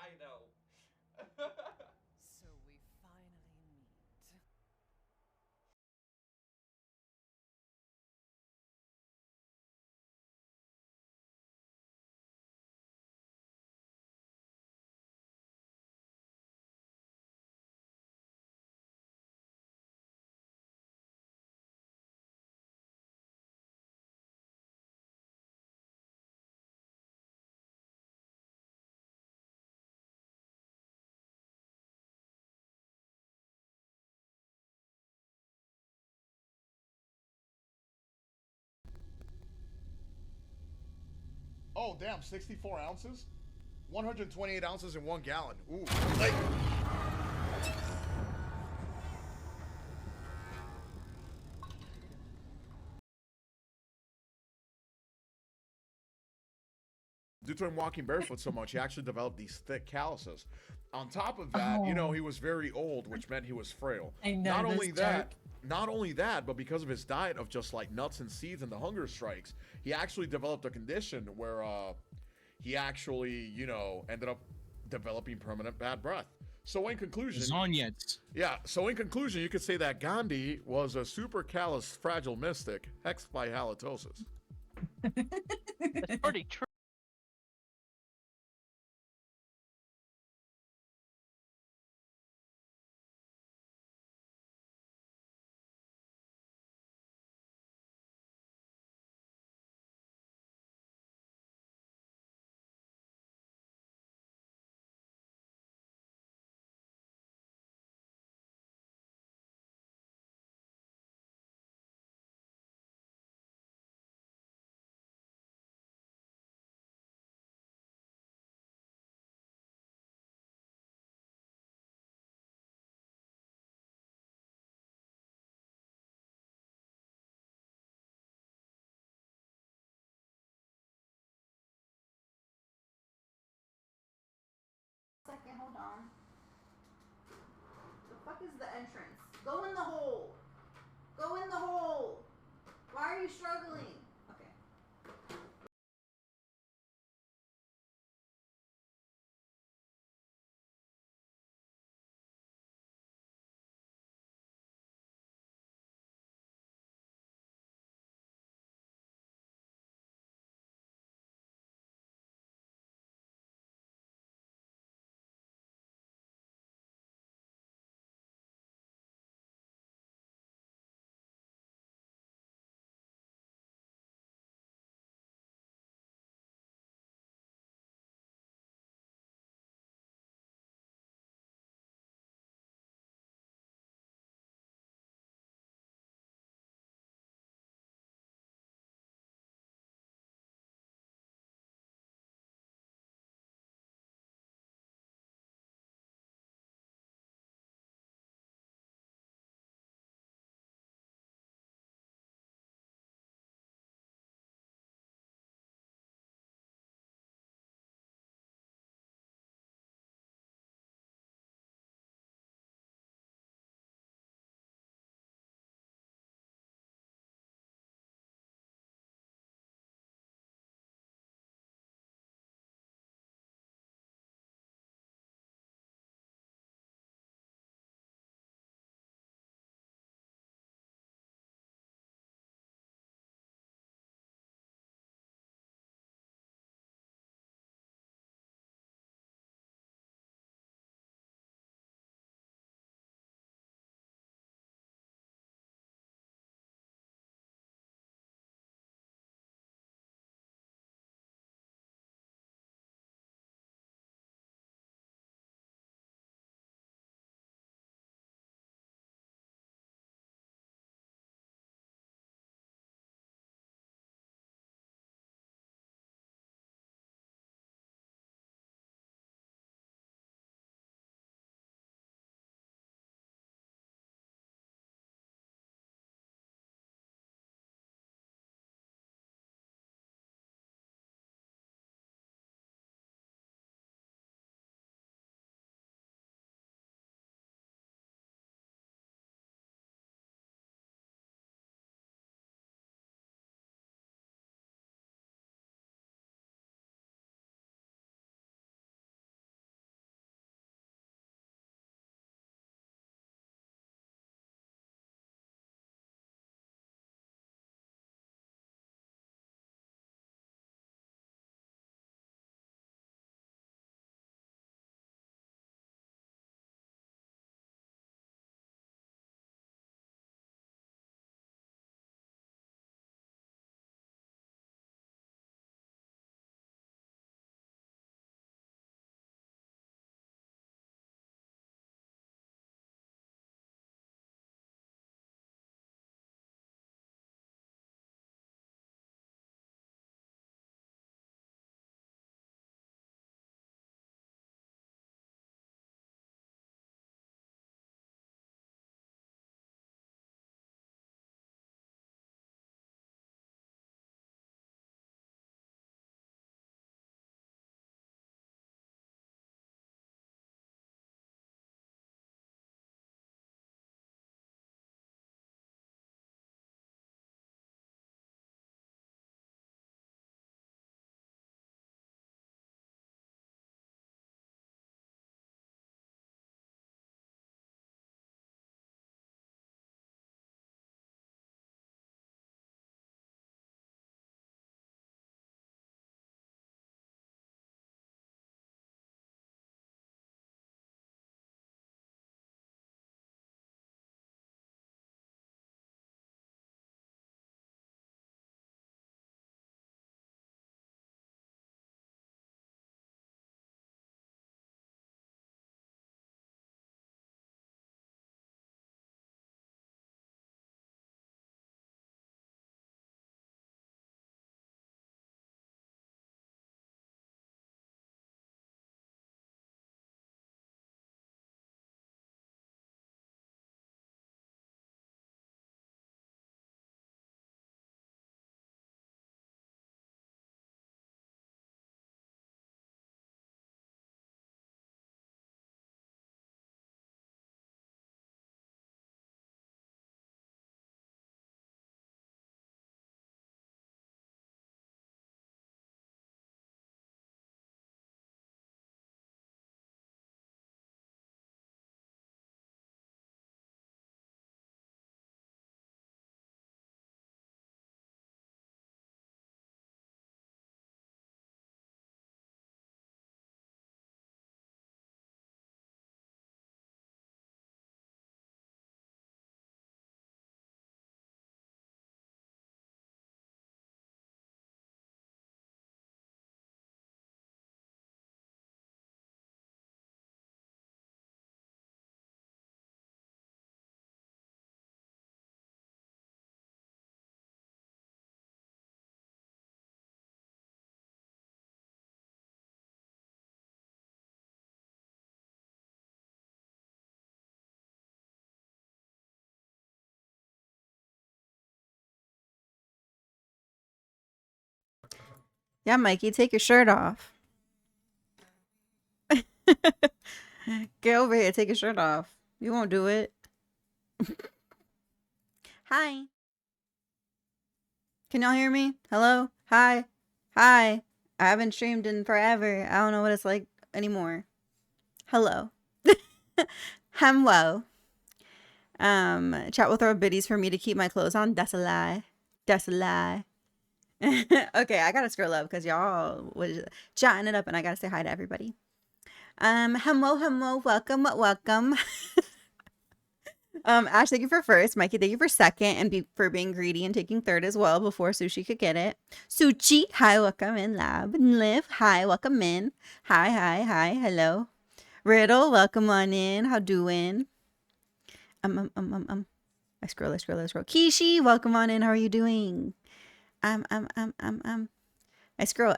I know. So we finally meet. Oh, damn, 64 ounces? 128 ounces in 1 gallon. Ooh. Like, due to him walking barefoot so much, he actually developed these thick calluses. On top of that, Oh, he was very old, which meant he was frail. I know Not this only joke. that, not only that, but because of his diet of just like nuts and seeds and the hunger strikes, he actually developed a condition where he actually, ended up developing permanent bad breath. So in conclusion, Lasagnas. so in conclusion, you could say that Gandhi was a super callous, fragile mystic hexed by halitosis. That's pretty true. Yeah, Mikey, take your shirt off. Get over here, take your shirt off. You won't do it. Hi. Can y'all hear me? Hello? Hi. Hi. I haven't streamed in forever. I don't know what it's like anymore. Hello. Hello. Chat will throw biddies for me to keep my clothes on. That's a lie. That's a lie. Okay, I gotta scroll up because y'all was chatting it up and I gotta say hi to everybody. Hello, welcome. Ash, thank you for first. Mikey, thank you for second, and for being greedy and taking third as well before Sushi could get it. Suchi, hi, welcome in. Lab and Liv, hi, welcome in. Hi, hello. Riddle, welcome on in. How doing? I scroll. Kishi, welcome on in. How are you doing? I scroll.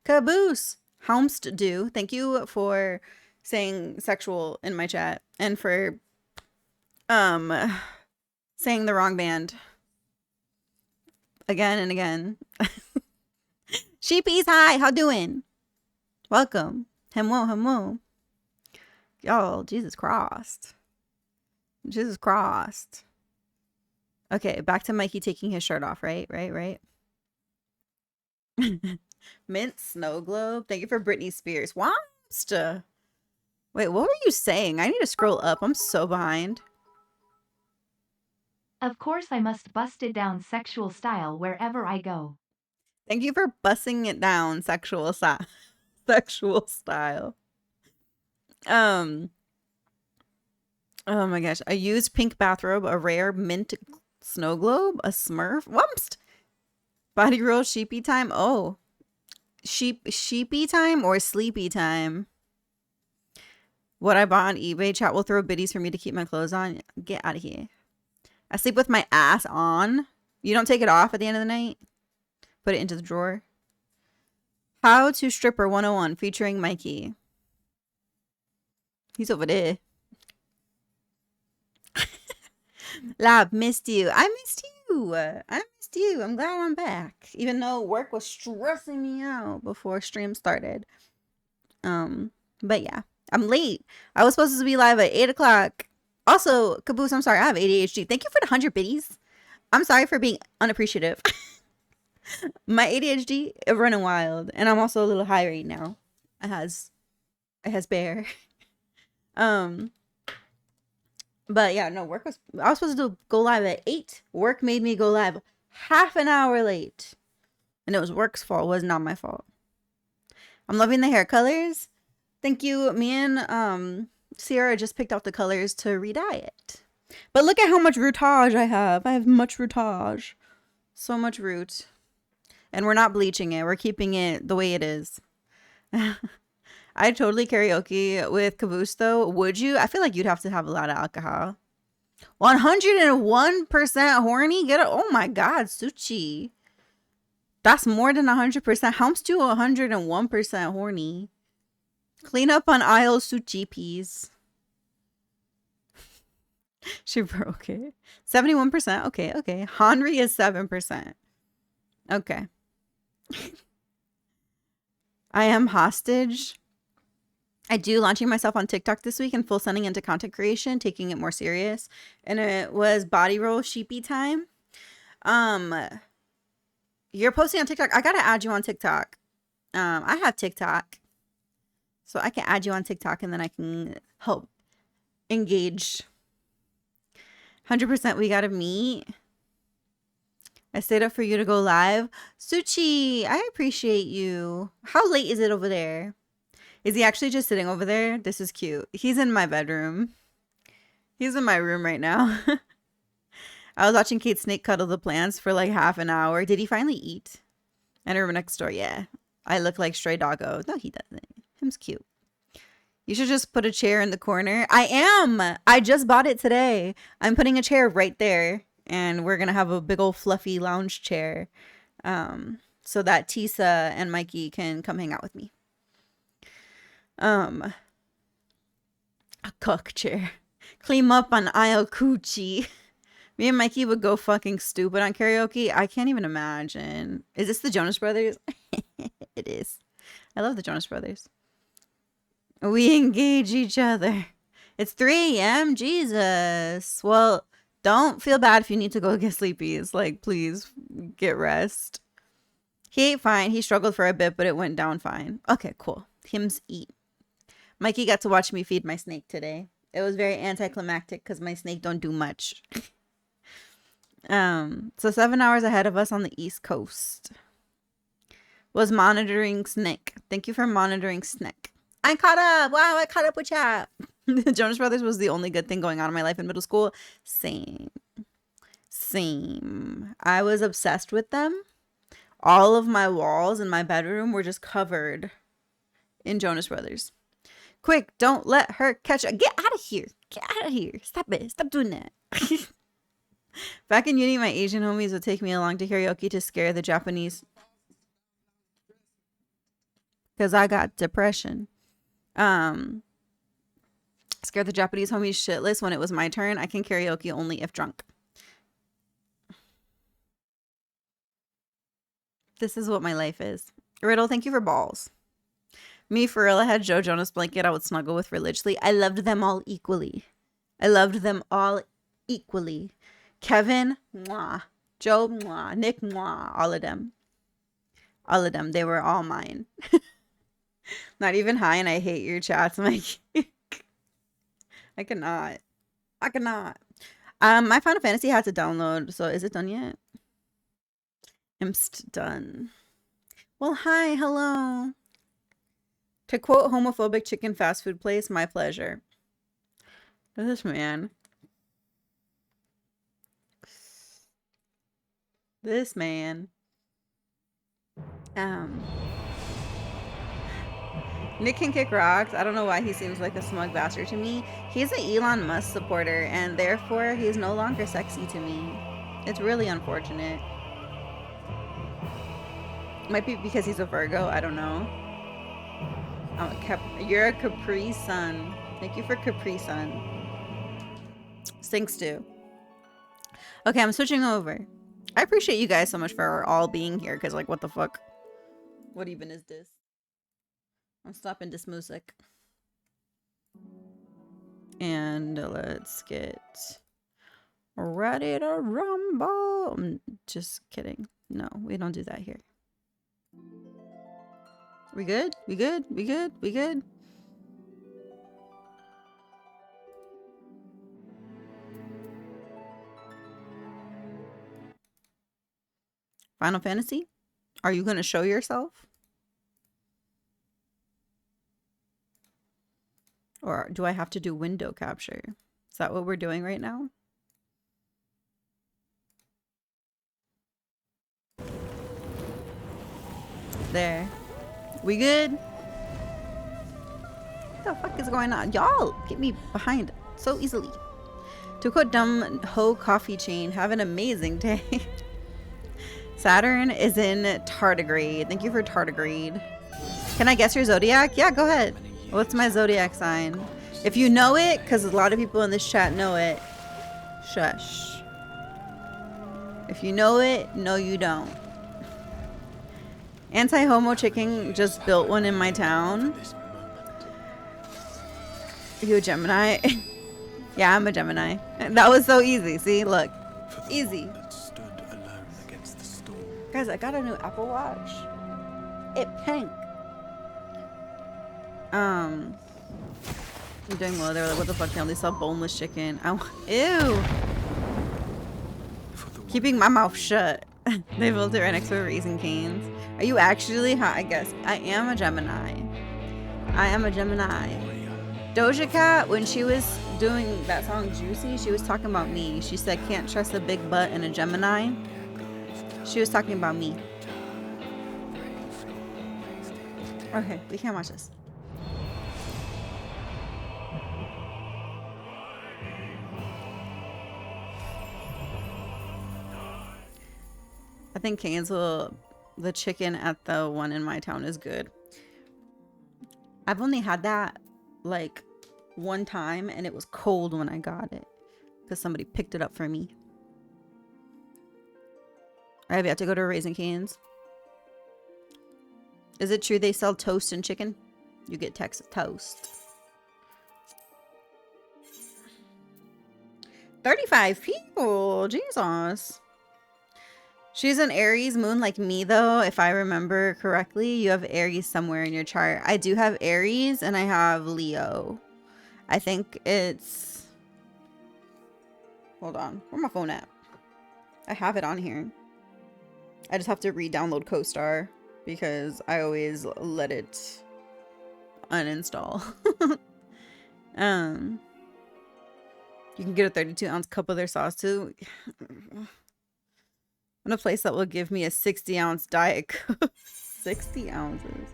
Caboose, Helmst do. Thank you for saying sexual in my chat and for saying the wrong band again and again. Sheepies, hi, how doing? Welcome. Hello. Y'all, Jesus Christ. Okay, back to Mikey taking his shirt off, right? Mint Snow Globe. Thank you for Britney Spears. Wait, what were you saying? I need to scroll up. I'm so behind. Of course I must bust it down sexual style wherever I go. Thank you for bussing it down sexual style. Oh my gosh. A used pink bathrobe, a rare mint snow globe, a smurf. Whoops. Body roll sheepy time. Oh. Sheepy time or sleepy time? What I bought on eBay. Chat will throw biddies for me to keep my clothes on. Get out of here. I sleep with my ass on. You don't take it off at the end of the night? Put it into the drawer. How to Stripper 101 featuring Mikey. He's over there. Lab, missed you. I missed you. I'm glad I'm back. Even though work was stressing me out before stream started. But yeah. I'm late. I was supposed to be live at 8 o'clock. Also, Caboose, I'm sorry. I have ADHD. Thank you for the 100 biddies. I'm sorry for being unappreciative. My ADHD is running wild. And I'm also a little high right now. It has bear. But yeah, no, I was supposed to go live at 8. Work made me go live half an hour late. And it was work's fault. It was not my fault. I'm loving the hair colors. Thank you. Me and Sierra just picked out the colors to re-dye it. But look at how much rootage I have. I have much rootage. So much root. And we're not bleaching it. We're keeping it the way it is. I'd totally karaoke with Caboose though. Would you? I feel like you'd have to have a lot of alcohol. 101% horny? Get it? Oh my god, Suchi. That's more than 100%. Helms to 101% horny. Clean up on aisle Suchi peas. She broke it. 71%. Okay. Henry is 7%. Okay. I am hostage. I do launching myself on TikTok this week and full sending into content creation, taking it more serious. And it was body roll sheepy time. You're posting on TikTok. I gotta add you on TikTok. I have TikTok. So I can add you on TikTok and then I can help engage. 100% we gotta meet. I stayed up for you to go live. Suchi, I appreciate you. How late is it over there? Is he actually just sitting over there? This is cute. He's in my bedroom. He's in my room right now. I was watching Kate Snake cuddle the plants for like half an hour. Did he finally eat? And her next door, yeah. I look like stray doggo. No, he doesn't. Him's cute. You should just put a chair in the corner. I am. I just bought it today. I'm putting a chair right there. And we're going to have a big old fluffy lounge chair. So that Tisa and Mikey can come hang out with me. A cook chair. Clean up on aisle coochie. Me and Mikey would go fucking stupid on karaoke. I can't even imagine. Is this the Jonas Brothers? It is. I love the Jonas Brothers. We engage each other. It's 3 a.m. Jesus. Well, don't feel bad if you need to go get sleepies. Like, please get rest. He ate fine. He struggled for a bit, but it went down fine. Okay, cool. Hims eat. Mikey got to watch me feed my snake today. It was very anticlimactic because my snake don't do much. So 7 hours ahead of us on the East Coast was monitoring Snake. Thank you for monitoring Snake. I caught up. Wow, I caught up with chat. The Jonas Brothers was the only good thing going on in my life in middle school. Same. I was obsessed with them. All of my walls in my bedroom were just covered in Jonas Brothers. Quick, don't let her catch it. Get out of here. Get out of here. Stop it. Stop doing that. Back in uni, my Asian homies would take me along to karaoke to scare the Japanese. Because I got depression. Scare the Japanese homies shitless when it was my turn. I can karaoke only if drunk. This is what my life is. Riddle, thank you for balls. Me, for real, I had Joe Jonas blanket I would snuggle with religiously. I loved them all equally. Kevin, mwah. Joe, mwah. Nick, mwah. All of them. They were all mine. Not even high, and I hate your chats, Mike. I cannot. My Final Fantasy had to download, so is it done yet? Imst done. Well, hi, hello. To quote homophobic chicken fast food place, my pleasure. This man. Nick can kick rocks. I don't know why he seems like a smug bastard to me. He's an Elon Musk supporter, and therefore he's no longer sexy to me. It's really unfortunate. Might be because he's a Virgo. I don't know. You're a Capri Sun. Thank you for Capri Sun. Stinks too. Okay, I'm switching over. I appreciate you guys so much for all being here, because, like, what the fuck? What even is this? I'm stopping this music. And let's get ready to rumble. I'm just kidding. No, we don't do that here. We good? We good? Final Fantasy? Are you going to show yourself? Or do I have to do window capture? Is that what we're doing right now? There. We good? What the fuck is going on? Y'all get me behind so easily. To quote dumb ho coffee chain, have an amazing day. Saturn is in tardigrade. Thank you for tardigrade. Can I guess your zodiac? Yeah, go ahead. What's my zodiac sign? If you know it, because a lot of people in this chat know it, shush. If you know it, no you don't. Anti-homo chicken just built one in my town. Are you a Gemini? Yeah, I'm a Gemini. That was so easy. See, look. Easy. Guys, I got a new Apple Watch. It pink. I'm doing well. They were like, what the fuck? They only sell boneless chicken. Ew. Keeping my mouth shut. They built it right next to a Raising Cane's. Are you actually? I guess. I am a Gemini. Doja Cat, when she was doing that song Juicy, she was talking about me. She said, can't trust a big butt and a Gemini. She was talking about me. Okay, we can't watch this. I think Canesville, the chicken at the one in my town is good. I've only had that like one time, and it was cold when I got it because somebody picked it up for me. I have yet to go to Raising Cane's. Is it true they sell toast and chicken? You get Texas toast. 35 people. Jesus. She's an Aries moon like me, though. If I remember correctly, you have Aries somewhere in your chart. I do have Aries and I have Leo. I think it's... Hold on. Where's my phone at? I have it on here. I just have to re-download CoStar because I always let it uninstall. You can get a 32-ounce cup of their sauce too. In a place that will give me a 60-ounce Diet Coke. 60 ounces.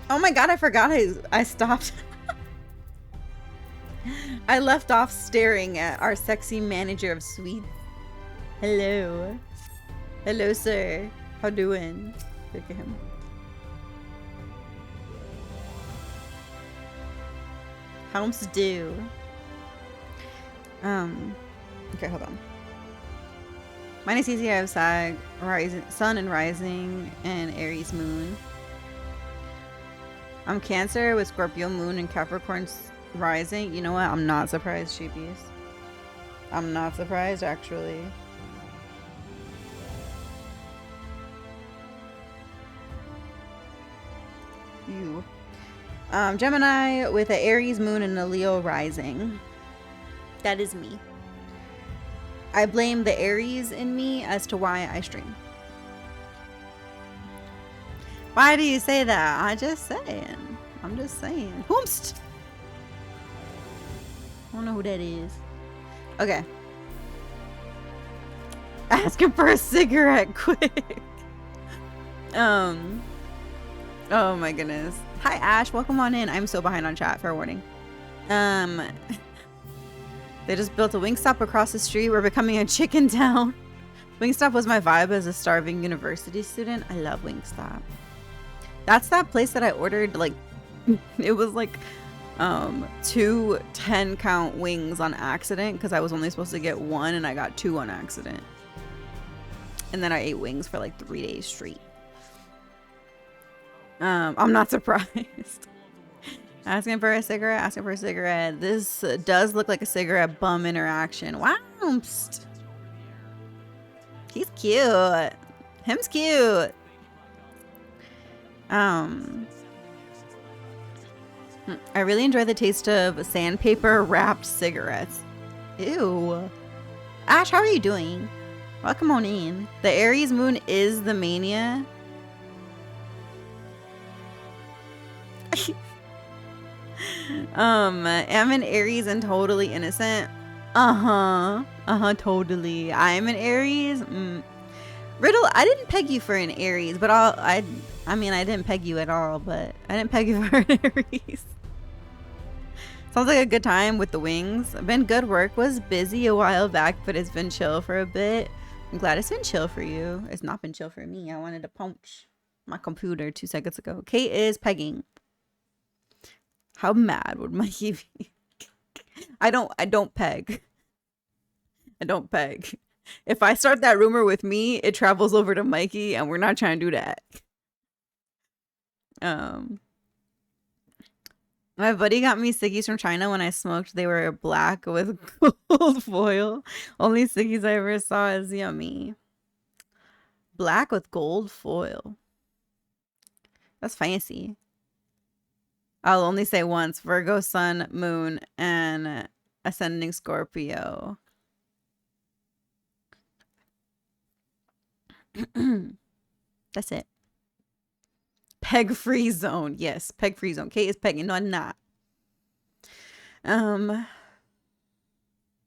Oh my god, I forgot I stopped. I left off staring at our sexy manager of sweets. Hello. Hello, sir. How doing? Look at him. How's do? Okay, hold on. Mine is easy. I have Sag, rising, Sun and Rising, and Aries Moon. I'm Cancer with Scorpio Moon and Capricorn's Rising. You know what? I'm not surprised, sheepies. I'm not surprised, actually. You. Gemini with an Aries Moon and a Leo Rising. That is me. I blame the Aries in me as to why I stream. Why do you say that? I'm just saying. I'm just saying. Whoomst! I don't know who that is. Okay. Asking for a cigarette quick. Oh my goodness. Hi Ash, welcome on in. I'm so behind on chat, fair warning. They just built a Wingstop across the street. We're becoming a chicken town. Wingstop was my vibe as a starving university student. I love Wingstop. That's that place that I ordered, like, it was like 2 10-count wings on accident because I was only supposed to get 1 and I got 2 on accident. And then I ate wings for like 3 days straight. I'm not surprised. Asking for a cigarette, asking for a cigarette. This does look like a cigarette bum interaction. Wow. He's cute. Him's cute. I really enjoy the taste of sandpaper wrapped cigarettes. Ew. Ash, how are you doing? Welcome on in. The Aries moon is the mania. Am an Aries and totally innocent. Totally. I'm an Aries. Riddle, I didn't peg you for an Aries, but I mean, I didn't peg you at all, but I didn't peg you for an Aries. Sounds like a good time with the wings. Been good. Work was busy a while back, but it's been chill for a bit. I'm glad it's been chill for you. It's not been chill for me. I wanted to punch my computer 2 seconds ago. Kate is pegging. How mad would Mikey be? I don't peg. I don't peg. If I start that rumor with me, it travels over to Mikey, and we're not trying to do that. My buddy got me ciggies from China when I smoked. They were black with gold foil. Only ciggies I ever saw is yummy. Black with gold foil. That's fancy. I'll only say once. Virgo, Sun, Moon, and Ascending Scorpio. That's it. Peg free zone. Yes, peg free zone. Kate is pegging. No, I'm not.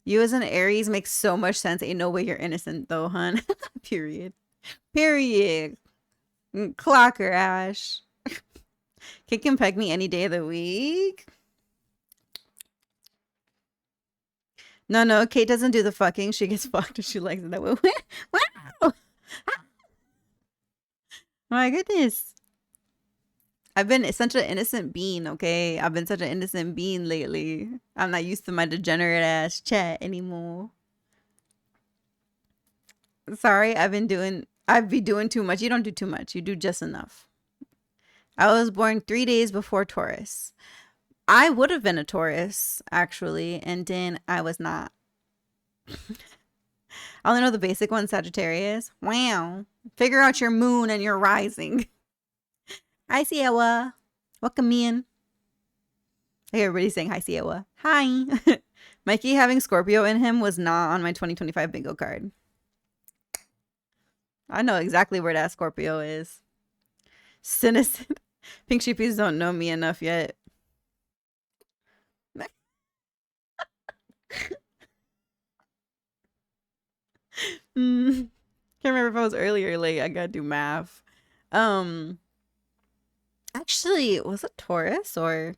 You as an Aries makes so much sense. Ain't no way you're innocent though, hun. Period. Period. Clocker, Ash. Kate can peg me any day of the week. No, Kate doesn't do the fucking. She gets fucked if she likes it that way. Wow. My goodness. I've been such an innocent bean, okay? I've been such an innocent bean lately. I'm not used to my degenerate ass chat anymore. Sorry, I'd be doing too much. You don't do too much. You do just enough. I was born 3 days before Taurus. I would have been a Taurus, actually, and then I was not. I only know the basic one, Sagittarius. Wow. Figure out your moon and your rising. Hi, Sierra. Welcome in. I hear everybody saying hi, Sierra. Hi. Mikey having Scorpio in him was not on my 2025 bingo card. I know exactly where that Scorpio is. Cynicism. Pink sheepies don't know me enough yet. Can't remember if I was early or late. I gotta do math. Actually, was it Taurus or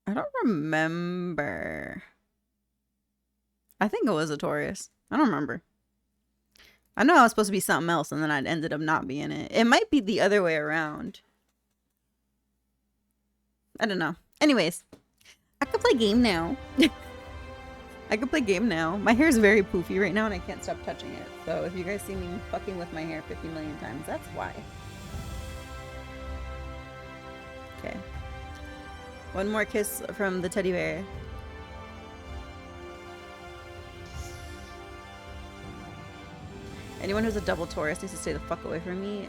I don't remember. I think it was a Taurus. I don't remember. I know I was supposed to be something else and then I ended up not being it. It might be the other way around. I don't know. Anyways, I could play game now. I could play game now. My hair is very poofy right now and I can't stop touching it. So if you guys see me fucking with my hair 50 million times, that's why. Okay. One more kiss from the teddy bear. Anyone who's a double Taurus needs to stay the fuck away from me.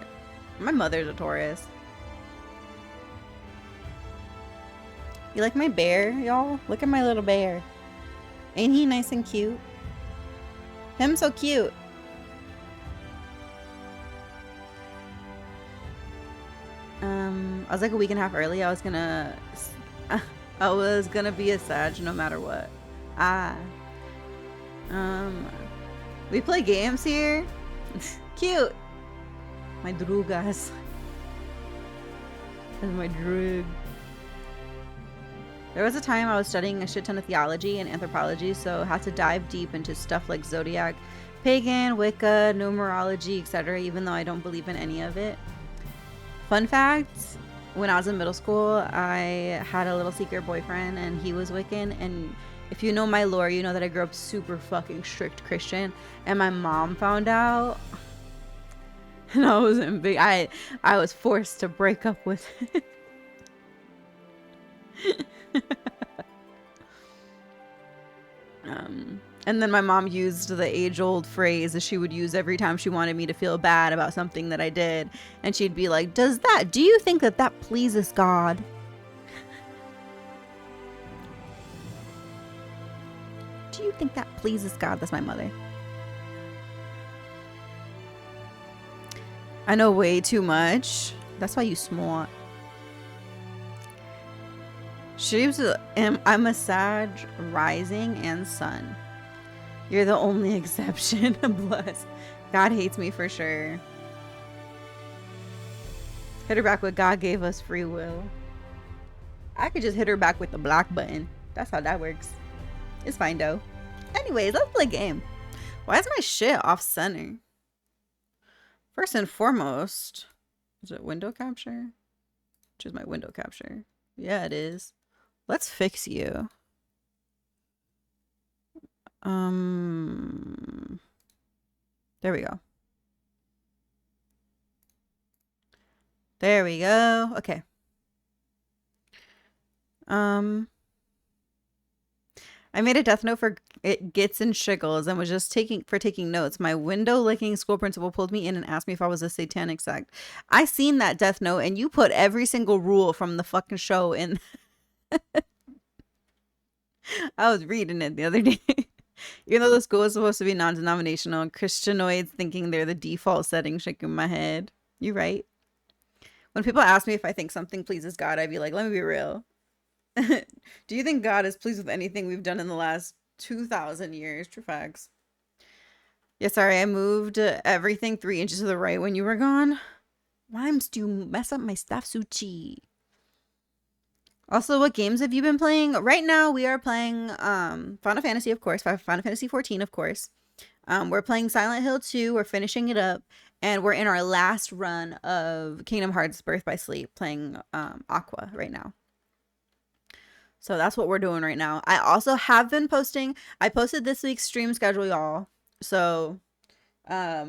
My mother's a Taurus. You like my bear, y'all? Look at my little bear. Ain't he nice and cute? Him so cute. I was like a week and a half early. I was gonna be a Sag no matter what. We play games here. Cute. My drugas. That's my drug. There was a time I was studying a shit ton of theology and anthropology, so had to dive deep into stuff like zodiac, pagan, Wicca, numerology, etc., even though I don't believe in any of it. Fun fact, when I was in middle school, I had a little secret boyfriend and he was Wiccan, and if you know my lore, you know that I grew up super fucking strict Christian, and my mom found out, and I was in big. I was forced to break up with him. And then my mom used the age-old phrase that she would use every time she wanted me to feel bad about something that I did, and she'd be like, do you think that pleases God? Do you think that pleases God? That's my mother. I know way too much. That's why you smart. I'm a Sag rising and sun. You're the only exception. Bless. God hates me for sure. Hit her back with God gave us free will. I could just hit her back with the block button. That's how that works. It's fine though. Anyways, let's play a game. Why is my shit off center? First and foremost, is it window capture? Choose my window capture. Yeah, it is. Let's fix you. There we go. There we go. Okay. I made a death note for it gets and shiggles and was just taking notes. My window licking school principal pulled me in and asked me if I was a satanic sect. I seen that death note and you put every single rule from the fucking show in. I was reading it the other day. Even though the school is supposed to be non-denominational, Christianoids thinking they're the default setting, shaking my head. You right. When people ask me if I think something pleases God, I'd be like, let me be real. Do you think God is pleased with anything we've done in the last 2,000 years? True facts. Yeah, sorry, I moved everything 3 inches to the right when you were gone. Rhymes do mess up my stuff, Suchi. Also, what games have you been playing? Right now, we are playing Final Fantasy, of course. Final Fantasy 14, of course. We're playing Silent Hill 2. We're finishing it up. And we're in our last run of Kingdom Hearts Birth by Sleep, playing Aqua right now. So that's what we're doing right now. I also have been posting. I posted this week's stream schedule, y'all. So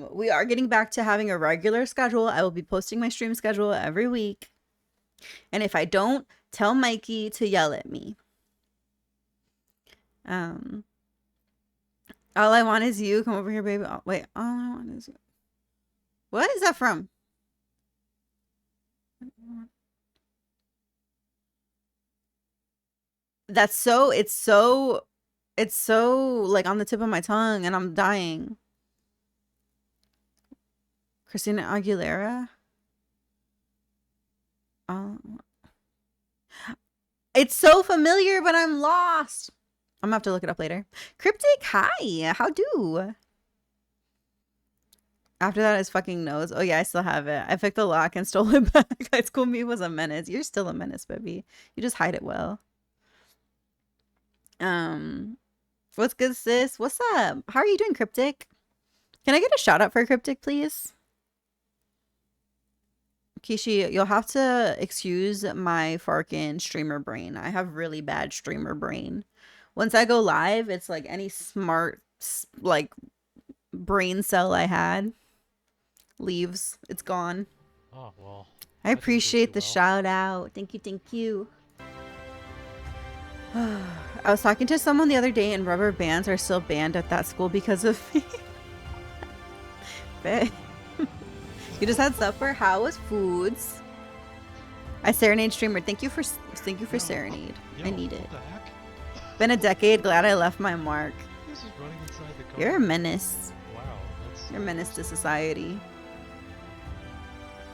we are getting back to having a regular schedule. I will be posting my stream schedule every week. And if I don't, tell Mikey to yell at me. All I want is you. Come over here, baby. Oh, wait, all I want is you. What is that from? That's so, it's so like on the tip of my tongue and I'm dying. Christina Aguilera? It's so familiar, but I'm lost. I'm gonna have to look it up later. Cryptic, hi. How do? After that is fucking nose. Oh yeah, I still have it. I picked the lock and stole it back. High School Me was a menace. You're still a menace, baby. You just hide it well. What's good, sis? What's up? How are you doing, Cryptic? Can I get a shout out for Cryptic, please? Kishi, you'll have to excuse my farkin streamer brain. I have really bad streamer brain. Once I go live, it's like any smart, like, brain cell I had leaves. It's gone. Oh, well. I appreciate the shout out. Thank you, thank you. I was talking to someone the other day and rubber bands are still banned at that school because of me. You just had supper. How was foods? I serenade streamer. Thank you for serenade. I need it. Been a decade. Glad I left my mark. This is running inside the car. You're a menace. Wow, that's... You're a menace to society.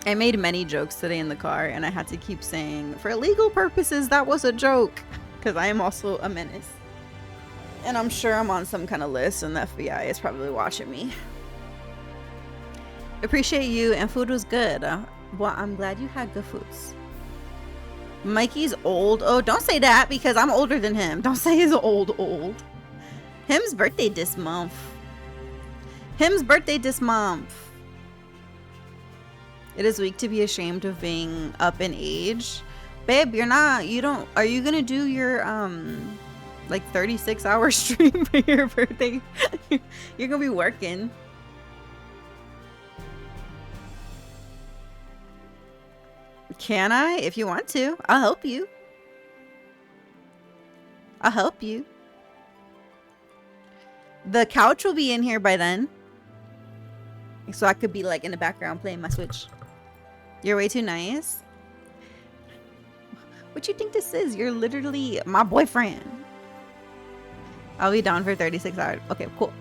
I made many jokes today in the car and I had to keep saying, for legal purposes, that was a joke. Because I am also a menace. And I'm sure I'm on some kind of list and the FBI is probably watching me. Appreciate you and food was good. Well, I'm glad you had good foods. Mikey's old. Oh, don't say that because I'm older than him. Don't say he's old. Him's birthday this month. It is weak to be ashamed of being up in age. Babe, are you gonna do your like 36-hour stream for your birthday? You're gonna be working. Can I? If you want to, I'll help you. The couch will be in here by then. So I could be like in the background playing my Switch. You're way too nice. What you think this is? You're literally my boyfriend. I'll be down for 36 hours. Okay, cool.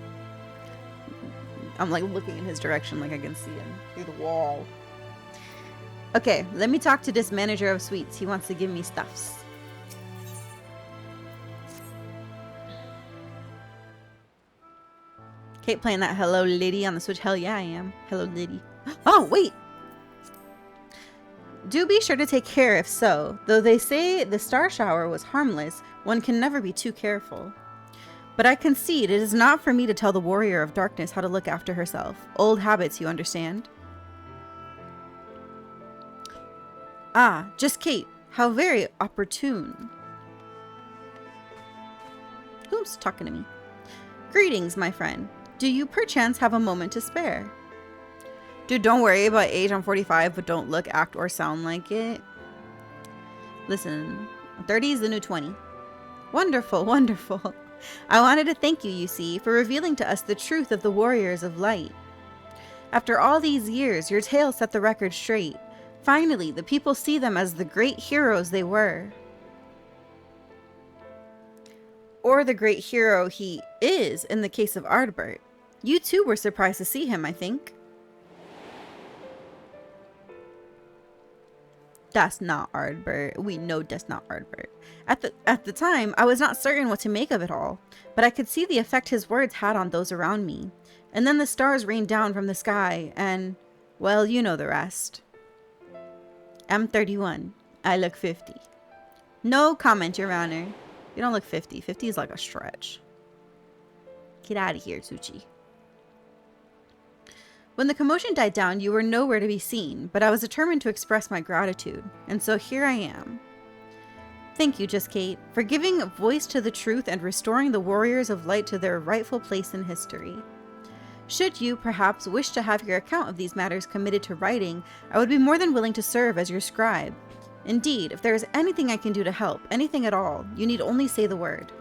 I'm like looking in his direction like I can see him through the wall. Okay, let me talk to this manager of sweets. He wants to give me stuffs. Kate playing that Hello Liddy on the Switch. Hell yeah, I am. Hello Liddy. Oh, wait. Do be sure to take care if so. Though they say the star shower was harmless, one can never be too careful. But I concede it is not for me to tell the warrior of darkness how to look after herself. Old habits, you understand? Ah, just Kate. How very opportune. Who's talking to me? Greetings, my friend. Do you perchance have a moment to spare? Dude, don't worry about age. I'm 45, but don't look, act, or sound like it. Listen, 30 is the new 20. Wonderful, wonderful. I wanted to thank you, you see, for revealing to us the truth of the warriors of light. After all these years, your tale set the record straight. Finally, the people see them as the great heroes they were. Or the great hero he is in the case of Ardbert. You too were surprised to see him, I think. That's not Ardbert. We know that's not Ardbert. At the time, I was not certain what to make of it all, but I could see the effect his words had on those around me. And then the stars rained down from the sky, and, well, you know the rest. I'm 31. I look 50. No comment, Your Honor. You don't look 50. 50 is like a stretch. Get out of here, Tsuchi. When the commotion died down, you were nowhere to be seen, but I was determined to express my gratitude, and so here I am. Thank you, Just Kate, for giving voice to the truth and restoring the warriors of light to their rightful place in history. Should you, perhaps, wish to have your account of these matters committed to writing, I would be more than willing to serve as your scribe. Indeed, if there is anything I can do to help, anything at all, you need only say the word.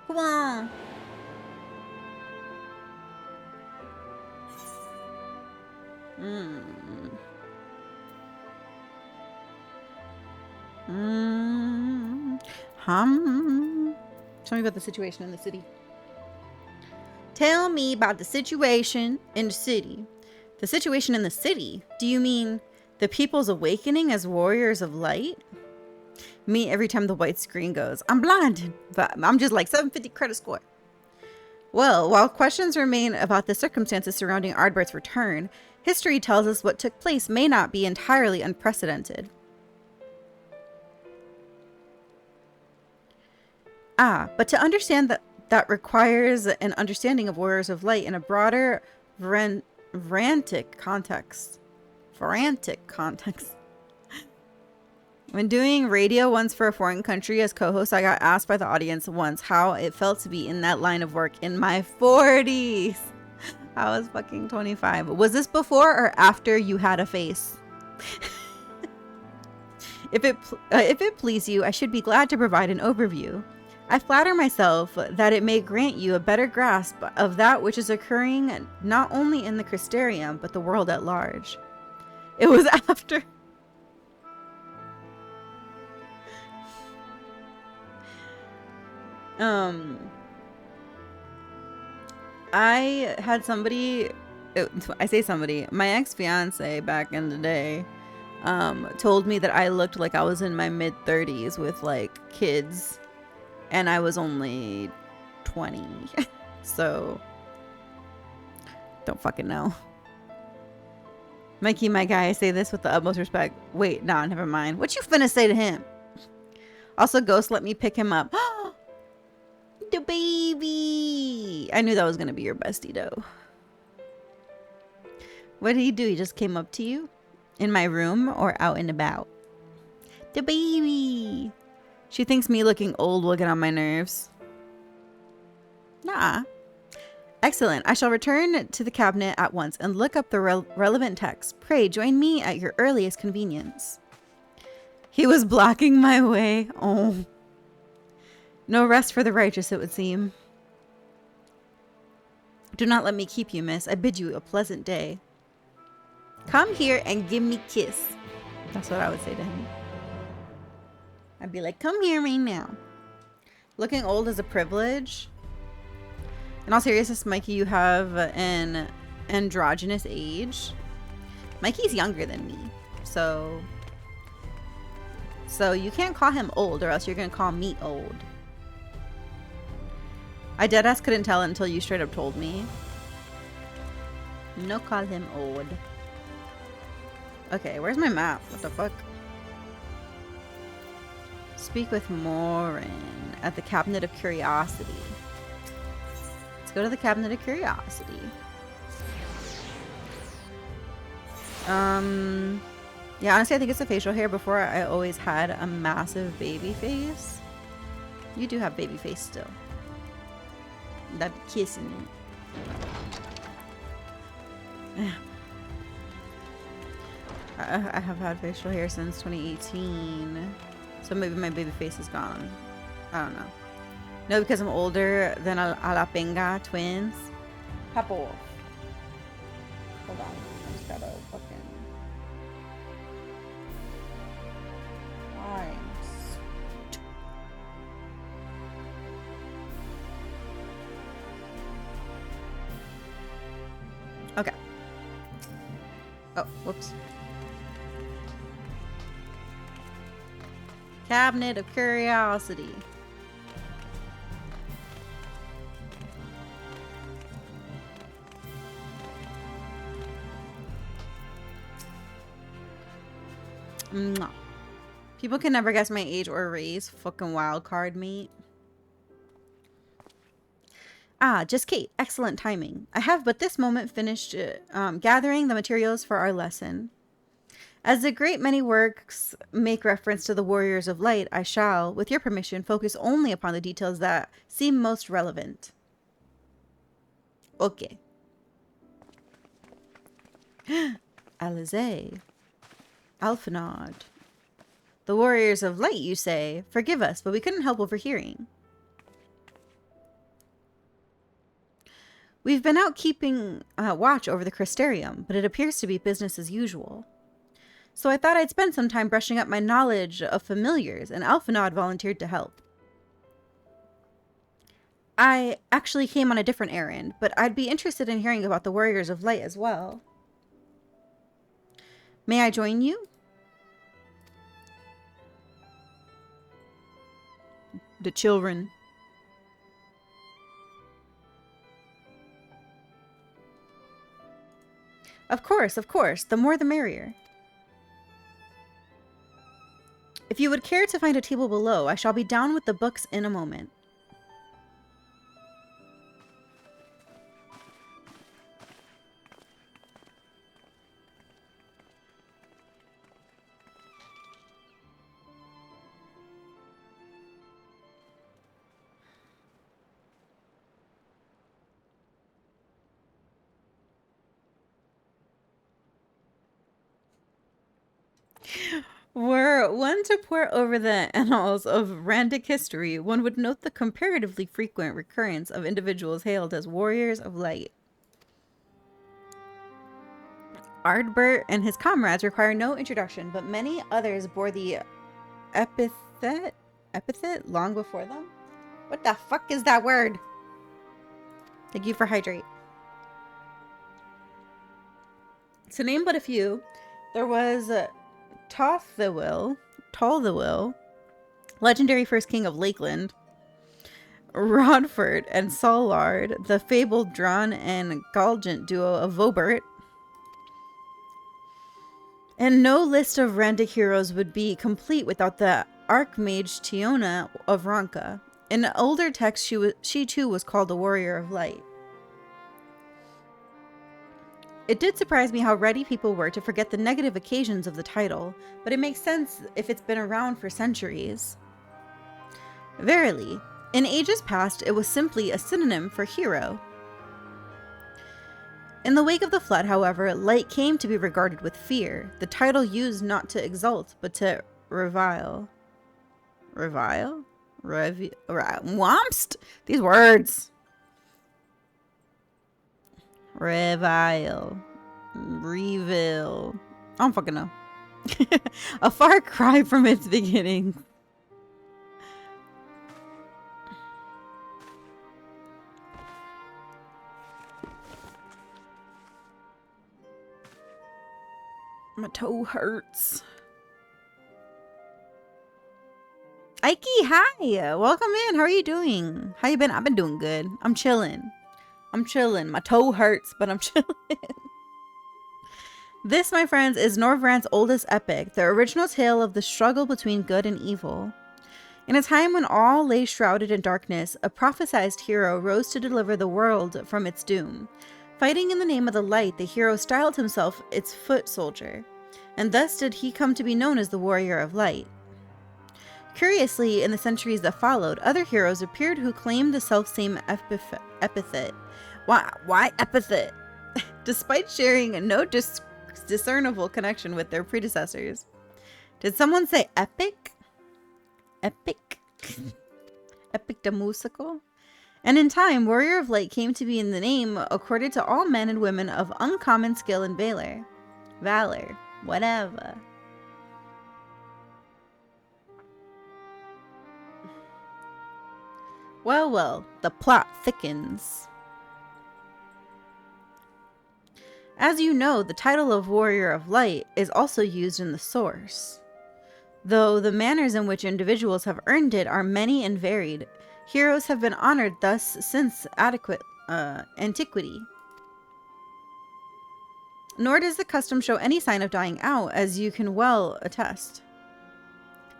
Come on. Tell me about the situation in the city. Tell me about the situation in the city. The situation in the city? Do you mean the people's awakening as warriors of light? Me, every time the white screen goes, I'm blinded, but I'm just like 750 credit score. Well, while questions remain about the circumstances surrounding Ardbert's return, history tells us what took place may not be entirely unprecedented. But to understand that requires an understanding of Warriors of Light in a broader, frantic context. When doing radio once for a foreign country as co-host, I got asked by the audience once how it felt to be in that line of work in my 40s. I was fucking 25. Was this before or after you had a face? If it please you, I should be glad to provide an overview. I flatter myself that it may grant you a better grasp of that which is occurring not only in the Crystarium, but the world at large. It was after... I had somebody, I say somebody, my ex-fiance back in the day, told me that I looked like I was in my mid-30s with like kids, and I was only 20. So, don't fucking know. Mikey, my guy, I say this with the utmost respect. Wait, nah, never mind. What you finna say to him? Also, Ghost let me pick him up. The baby! I knew that was gonna be your bestie, though. What did he do? He just came up to you? In my room or out and about? The baby! She thinks me looking old will get on my nerves. Nah. Excellent. I shall return to the cabinet at once and look up the relevant text. Pray join me at your earliest convenience. He was blocking my way. Oh. No rest for the righteous, it would seem. Do not let me keep you, miss. I bid you a pleasant day. Come here and give me a kiss. That's what I would say to him. I'd be like, come here right now. Looking old is a privilege. In all seriousness, Mikey, you have an androgynous age. Mikey's younger than me. So you can't call him old or else you're going to call me old. I deadass couldn't tell until you straight up told me. No, call him old. Okay, where's my map? What the fuck? Speak with Morin at the Cabinet of Curiosity. Let's go to the Cabinet of Curiosity. Yeah, honestly, I think it's the facial hair. Before, I always had a massive baby face. You do have baby face still. That kissing it. I have had facial hair since 2018. So maybe my baby face is gone. I don't know. No, because I'm older than a la Penga twins. Pop off. Hold on. I just gotta fucking... Okay. Oh, whoops. Cabinet of Curiosity. Mwah. People can never guess my age or race. Fucking wild card, mate. Ah, just Kate. Excellent timing. I have but this moment finished gathering the materials for our lesson. As a great many works make reference to the Warriors of Light, I shall, with your permission, focus only upon the details that seem most relevant. Okay. Alizé. Alphinaud. The Warriors of Light, you say? Forgive us, but we couldn't help overhearing. We've been out keeping watch over the Crystarium, but it appears to be business as usual. So I thought I'd spend some time brushing up my knowledge of familiars, and Alphinaud volunteered to help. I actually came on a different errand, but I'd be interested in hearing about the Warriors of Light as well. May I join you? The children. Of course, of course. The more the merrier. If you would care to find a table below, I shall be down with the books in a moment. Were one to pore over the annals of Randic history, one would note the comparatively frequent recurrence of individuals hailed as Warriors of Light. Ardbert and his comrades require no introduction, but many others bore the epithet long before them. What the fuck is that word? Thank you for hydrate. To name but a few, there was Tolthewil, legendary first king of Lakeland, Rodford and Sollard, the fabled Drawn and Galgant duo of Vobert. And no list of Randic heroes would be complete without the Archmage Tiona of Ronka. In older texts, she too was called a Warrior of Light. It did surprise me how ready people were to forget the negative occasions of the title, but it makes sense if it's been around for centuries. Verily, in ages past, it was simply a synonym for hero. In the wake of the flood, however, light came to be regarded with fear, the title used not to exalt, but to revile. Revile? Womst! These words! Revile. Reville. I don't fucking know. A far cry from its beginning. My toe hurts. Ike, hi! Welcome in. How are you doing? How you been? I've been doing good. I'm chilling. My toe hurts, but I'm chilling. This, my friends, is Norvrant's oldest epic, the original tale of the struggle between good and evil. In a time when all lay shrouded in darkness, a prophesized hero rose to deliver the world from its doom. Fighting in the name of the light, the hero styled himself its foot soldier, and thus did he come to be known as the Warrior of Light. Curiously, in the centuries that followed, other heroes appeared who claimed the selfsame epithet. Why epithet? Despite sharing no discernible connection with their predecessors. Did someone say epic? Epic? Epic the musical? And in time, Warrior of Light came to be in the name accorded to all men and women of uncommon skill and valor. Valor. Whatever. Well, well, the plot thickens. As you know, the title of Warrior of Light is also used in the source. Though the manners in which individuals have earned it are many and varied, heroes have been honored thus since antiquity. Nor does the custom show any sign of dying out, as you can well attest.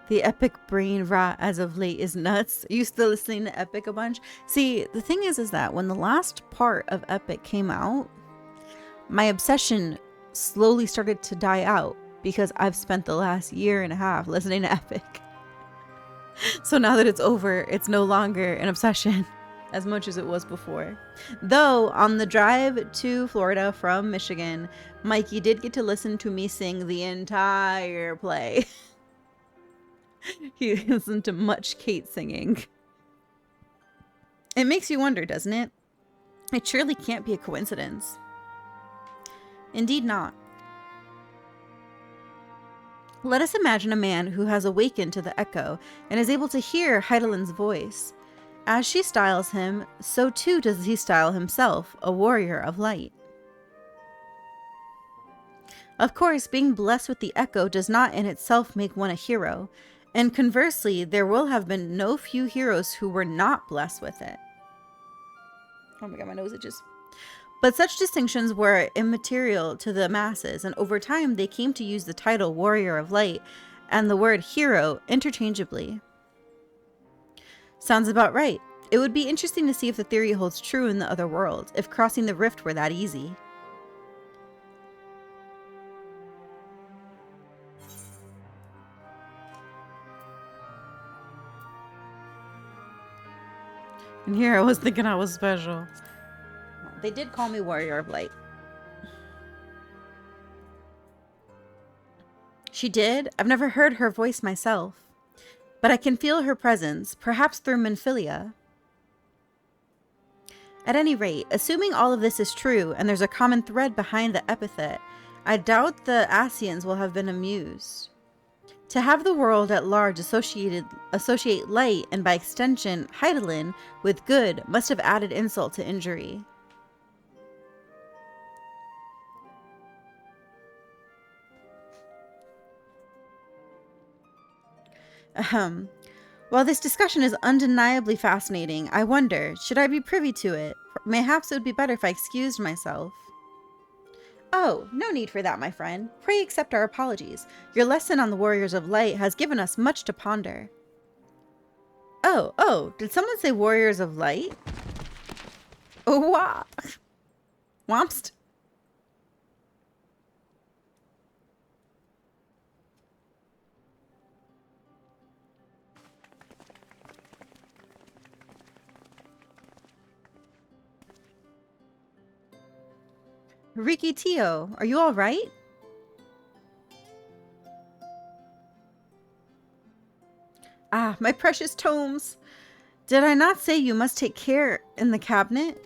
The epic brain rot as of late is nuts. You still listening to Epic a bunch? See, the thing is that when the last part of Epic came out, my obsession slowly started to die out because I've spent the last year and a half listening to Epic. So now that it's over, it's no longer an obsession as much as it was before. Though on the drive to Florida from Michigan, Mikey did get to listen to me sing the entire play. He listened to much Kate singing. It makes you wonder, doesn't it? It surely can't be a coincidence. Indeed not. Let us imagine a man who has awakened to the echo and is able to hear Heidelin's voice. As she styles him, so too does he style himself, a warrior of light. Of course, being blessed with the echo does not in itself make one a hero, and conversely, there will have been no few heroes who were not blessed with it. Oh my god, my nose itches. But such distinctions were immaterial to the masses, and over time they came to use the title Warrior of Light and the word hero interchangeably. Sounds about right. It would be interesting to see if the theory holds true in the other world, if crossing the rift were that easy. And here I was thinking I was special. They did call me Warrior of Light. She did? I've never heard her voice myself. But I can feel her presence, perhaps through Menphilia. At any rate, assuming all of this is true, and there's a common thread behind the epithet, I doubt the Asians will have been amused. To have the world at large associate light, and by extension, Heidelin, with good, must have added insult to injury. While this discussion is undeniably fascinating, I wonder, should I be privy to it? Mayhaps it would be better if I excused myself. Oh, no need for that, my friend. Pray accept our apologies. Your lesson on the Warriors of Light has given us much to ponder. Oh, did someone say Warriors of Light? Oh, wow. Womst. Riki Tio, are you all right? Ah, my precious tomes. Did I not say you must take care in the cabinet?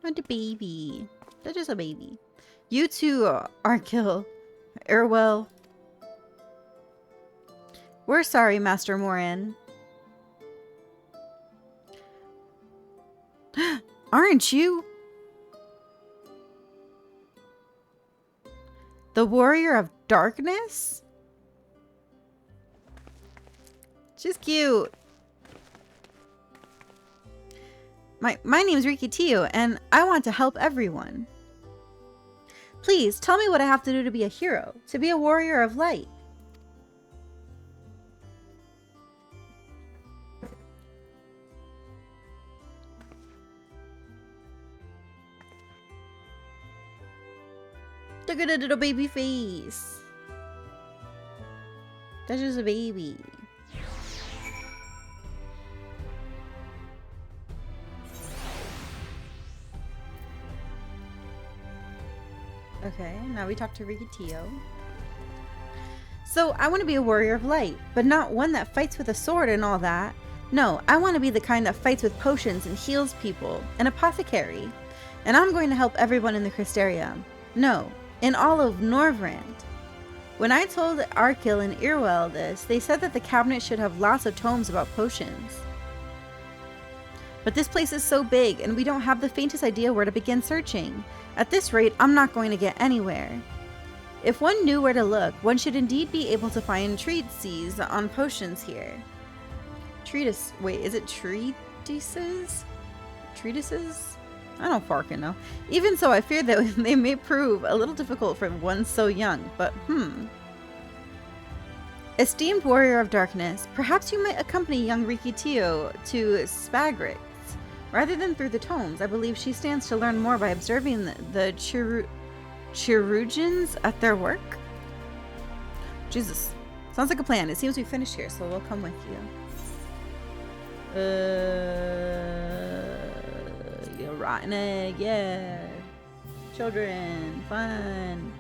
Oh, the baby. That's just a baby. You too, Arkil. Erwell. We're sorry, Master Morin. Aren't you? The Warrior of Darkness? She's cute. My name's Riki Tio, and I want to help everyone. Please, tell me what I have to do to be a hero, to be a warrior of light. Look at the little baby face. That's just a baby. Okay, now we talk to Riki Tio. So, I want to be a warrior of light, but not one that fights with a sword and all that. No, I want to be the kind that fights with potions and heals people, an apothecary. And I'm going to help everyone in the Crystarium. No, in all of Norvrand. When I told Arkil and Irwell this, they said that the cabinet should have lots of tomes about potions. But this place is so big, and we don't have the faintest idea where to begin searching. At this rate, I'm not going to get anywhere. If one knew where to look, one should indeed be able to find treatises on potions here. Wait, is it treatises? Treatises? I don't fucking know. Even so, I fear that they may prove a little difficult for one so young, but Esteemed warrior of darkness, perhaps you might accompany young Riki Tio to Spagrix. Rather than through the tomes, I believe she stands to learn more by observing the Chirurgeons at their work. Jesus. Sounds like a plan. It seems we finished here, so we'll come with you. You're rotten egg, yeah. Children, fun.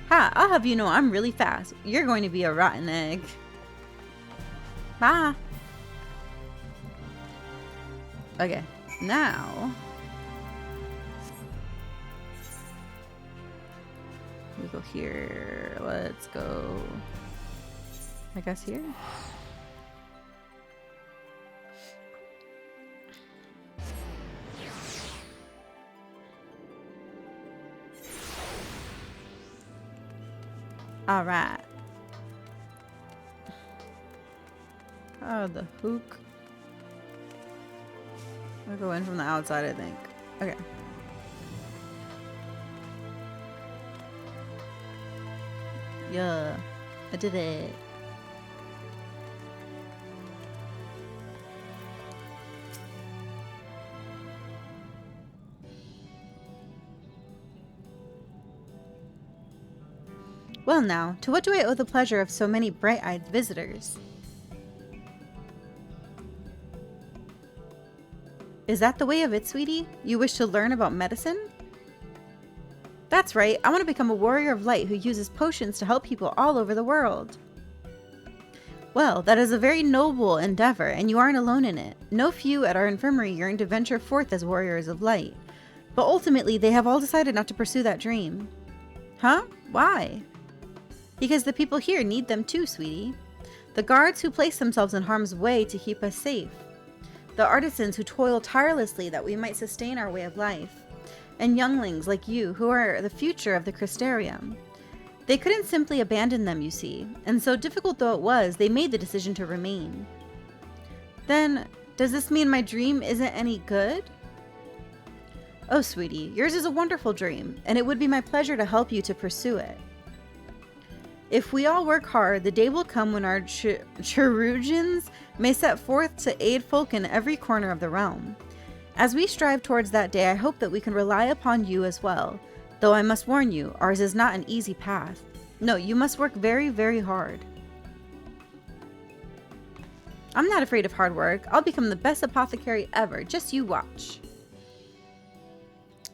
Ha, I'll have you know I'm really fast. You're going to be a rotten egg. Bye. Okay, now we go here. Let's go, I guess, here. All right. Oh, the hook. I'll go in from the outside, I think. Okay. Yeah, I did it. Well now, to what do I owe the pleasure of so many bright-eyed visitors? Is that the way of it, sweetie? You wish to learn about medicine? That's right, I want to become a warrior of light who uses potions to help people all over the world. Well, that is a very noble endeavor, and you aren't alone in it. No few at our infirmary yearn to venture forth as warriors of light. But ultimately, they have all decided not to pursue that dream. Huh? Why? Because the people here need them too, sweetie. The guards who place themselves in harm's way to keep us safe. The artisans who toil tirelessly that we might sustain our way of life. And younglings like you who are the future of the Crystarium. They couldn't simply abandon them, you see, and so difficult though it was, they made the decision to remain. Then, does this mean my dream isn't any good? Oh, sweetie, yours is a wonderful dream, and it would be my pleasure to help you to pursue it. If we all work hard, the day will come when our Chirurgeons may set forth to aid folk in every corner of the realm. As we strive towards that day, I hope that we can rely upon you as well, though I must warn you, ours is not an easy path. No, you must work very, very hard. I'm not afraid of hard work. I'll become the best apothecary ever, just you watch.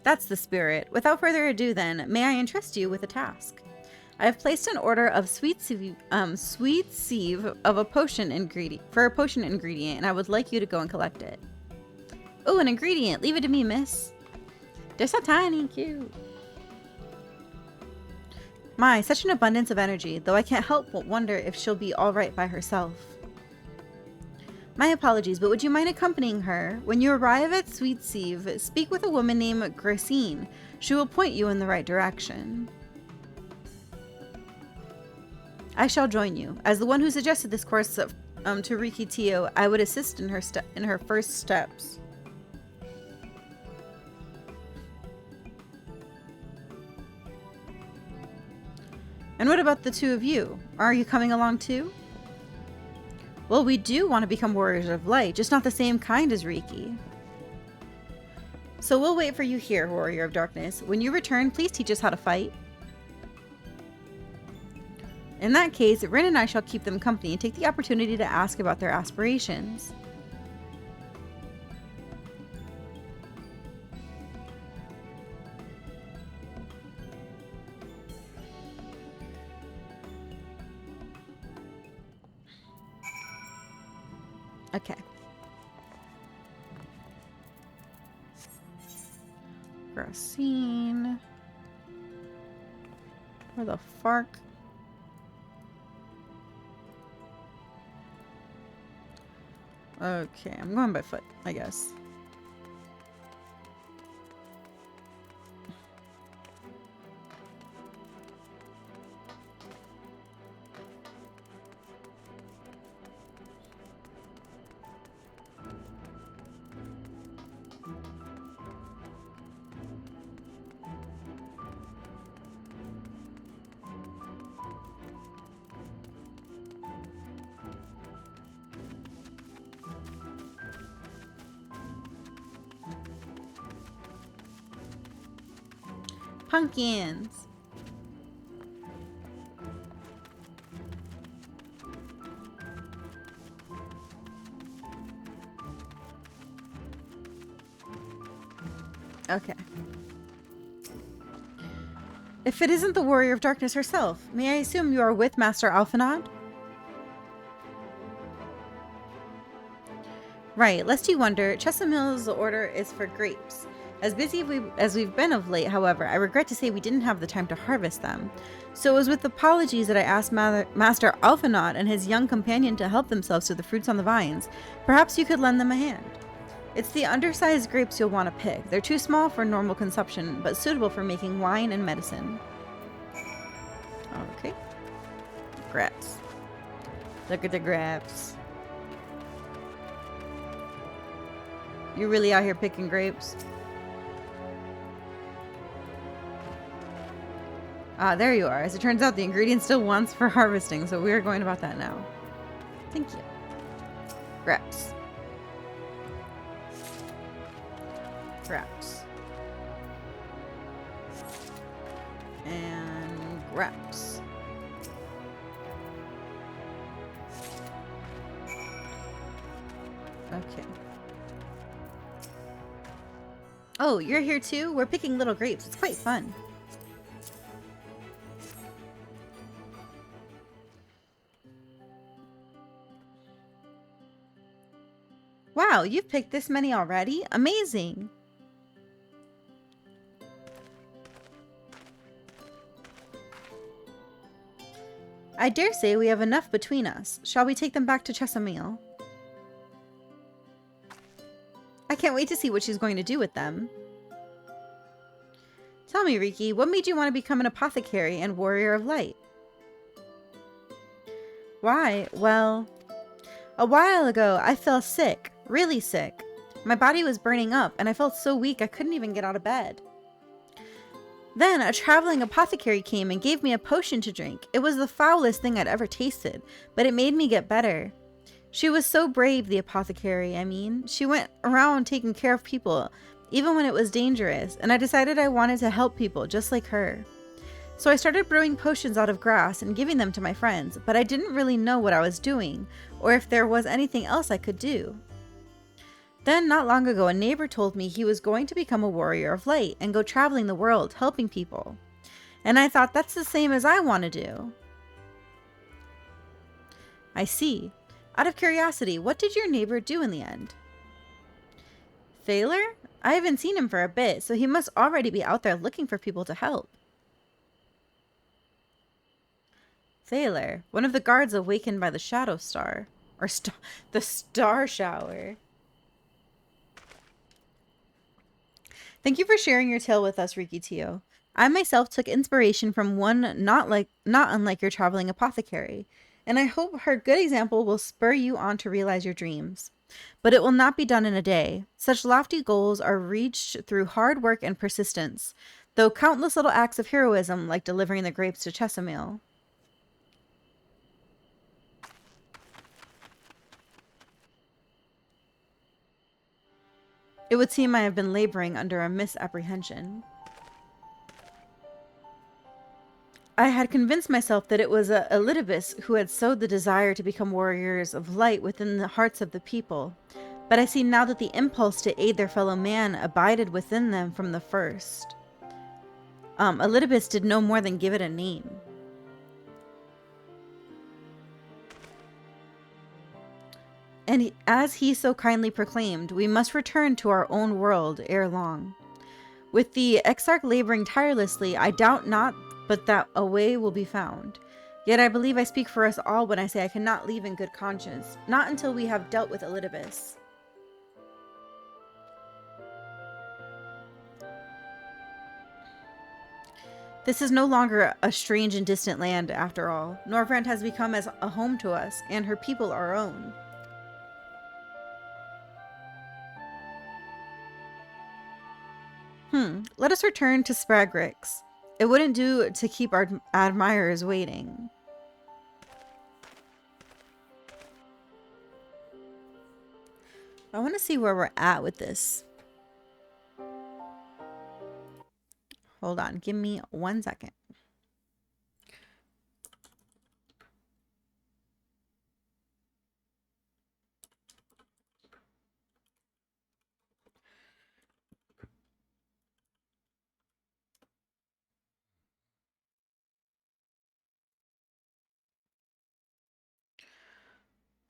That's the spirit. Without further ado then, may I entrust you with a task. I have placed an order of sweet sieve of a potion ingredient and I would like you to go and collect it. Oh, an ingredient. Leave it to me, miss. They're so tiny and cute. My, such an abundance of energy, though I can't help but wonder if she'll be all right by herself. My apologies, but would you mind accompanying her? When you arrive at Sweet Sieve, speak with a woman named Gracine. She will point you in the right direction. I shall join you. As the one who suggested this course to Riki Tio, I would assist in her first steps. And what about the two of you? Are you coming along too? Well, we do want to become warriors of light, just not the same kind as Riki. So we'll wait for you here, warrior of darkness. When you return, please teach us how to fight. In that case, Rin and I shall keep them company and take the opportunity to ask about their aspirations. Okay. Gracine. Where the fuck? Okay, I'm going by foot, I guess. Pumpkins. Okay. If it isn't the Warrior of Darkness herself, may I assume you are with Master Alphanod? Right, lest you wonder, Chesamil's order is for grapes. As busy as we've been of late, however, I regret to say we didn't have the time to harvest them. So it was with apologies that I asked Master Alphanod and his young companion to help themselves to the fruits on the vines. Perhaps you could lend them a hand. It's the undersized grapes you'll want to pick. They're too small for normal consumption, but suitable for making wine and medicine. Okay. Grapes. Look at the grapes. You really out here picking grapes? Ah, there you are. As it turns out, the ingredient still wants for harvesting, so we are going about that now. Thank you. Grapes. Grapes. And grapes. Okay. Oh, you're here too? We're picking little grapes. It's quite fun. Wow, you've picked this many already? Amazing. I dare say we have enough between us. Shall we take them back to Chesamil? I can't wait to see what she's going to do with them. Tell me, Riki, what made you want to become an apothecary and warrior of light? Why? Well, a while ago I fell sick, really sick. My body was burning up and I felt so weak I couldn't even get out of bed. Then a traveling apothecary came and gave me a potion to drink. It was the foulest thing I'd ever tasted, but it made me get better. She was so brave, the apothecary, I mean. She went around taking care of people, even when it was dangerous, and I decided I wanted to help people just like her. So I started brewing potions out of grass and giving them to my friends, but I didn't really know what I was doing, or if there was anything else I could do. Then, not long ago, a neighbor told me he was going to become a warrior of light and go traveling the world, helping people. And I thought that's the same as I want to do. I see. Out of curiosity, what did your neighbor do in the end? Thaler? I haven't seen him for a bit, so he must already be out there looking for people to help. Thaler, one of the guards awakened by the shadow star. Or the star shower. Thank you for sharing your tale with us, Riki Tio. I myself took inspiration from one not unlike your traveling apothecary, and I hope her good example will spur you on to realize your dreams. But it will not be done in a day. Such lofty goals are reached through hard work and persistence, though countless little acts of heroism like delivering the grapes to Chesamil. It would seem I have been laboring under a misapprehension. I had convinced myself that it was Elidibus who had sowed the desire to become warriors of light within the hearts of the people, but I see now that the impulse to aid their fellow man abided within them from the first. Elidibus did no more than give it a name. And as he so kindly proclaimed, we must return to our own world ere long. With the Exarch laboring tirelessly, I doubt not but that a way will be found. Yet I believe I speak for us all when I say I cannot leave in good conscience, not until we have dealt with Elidibus. This is no longer a strange and distant land, after all. Norvrand has become as a home to us, and her people our own. Let us return to Spragrix. It wouldn't do to keep our admirers waiting. I want to see where we're at with this. Hold on. Give me 1 second.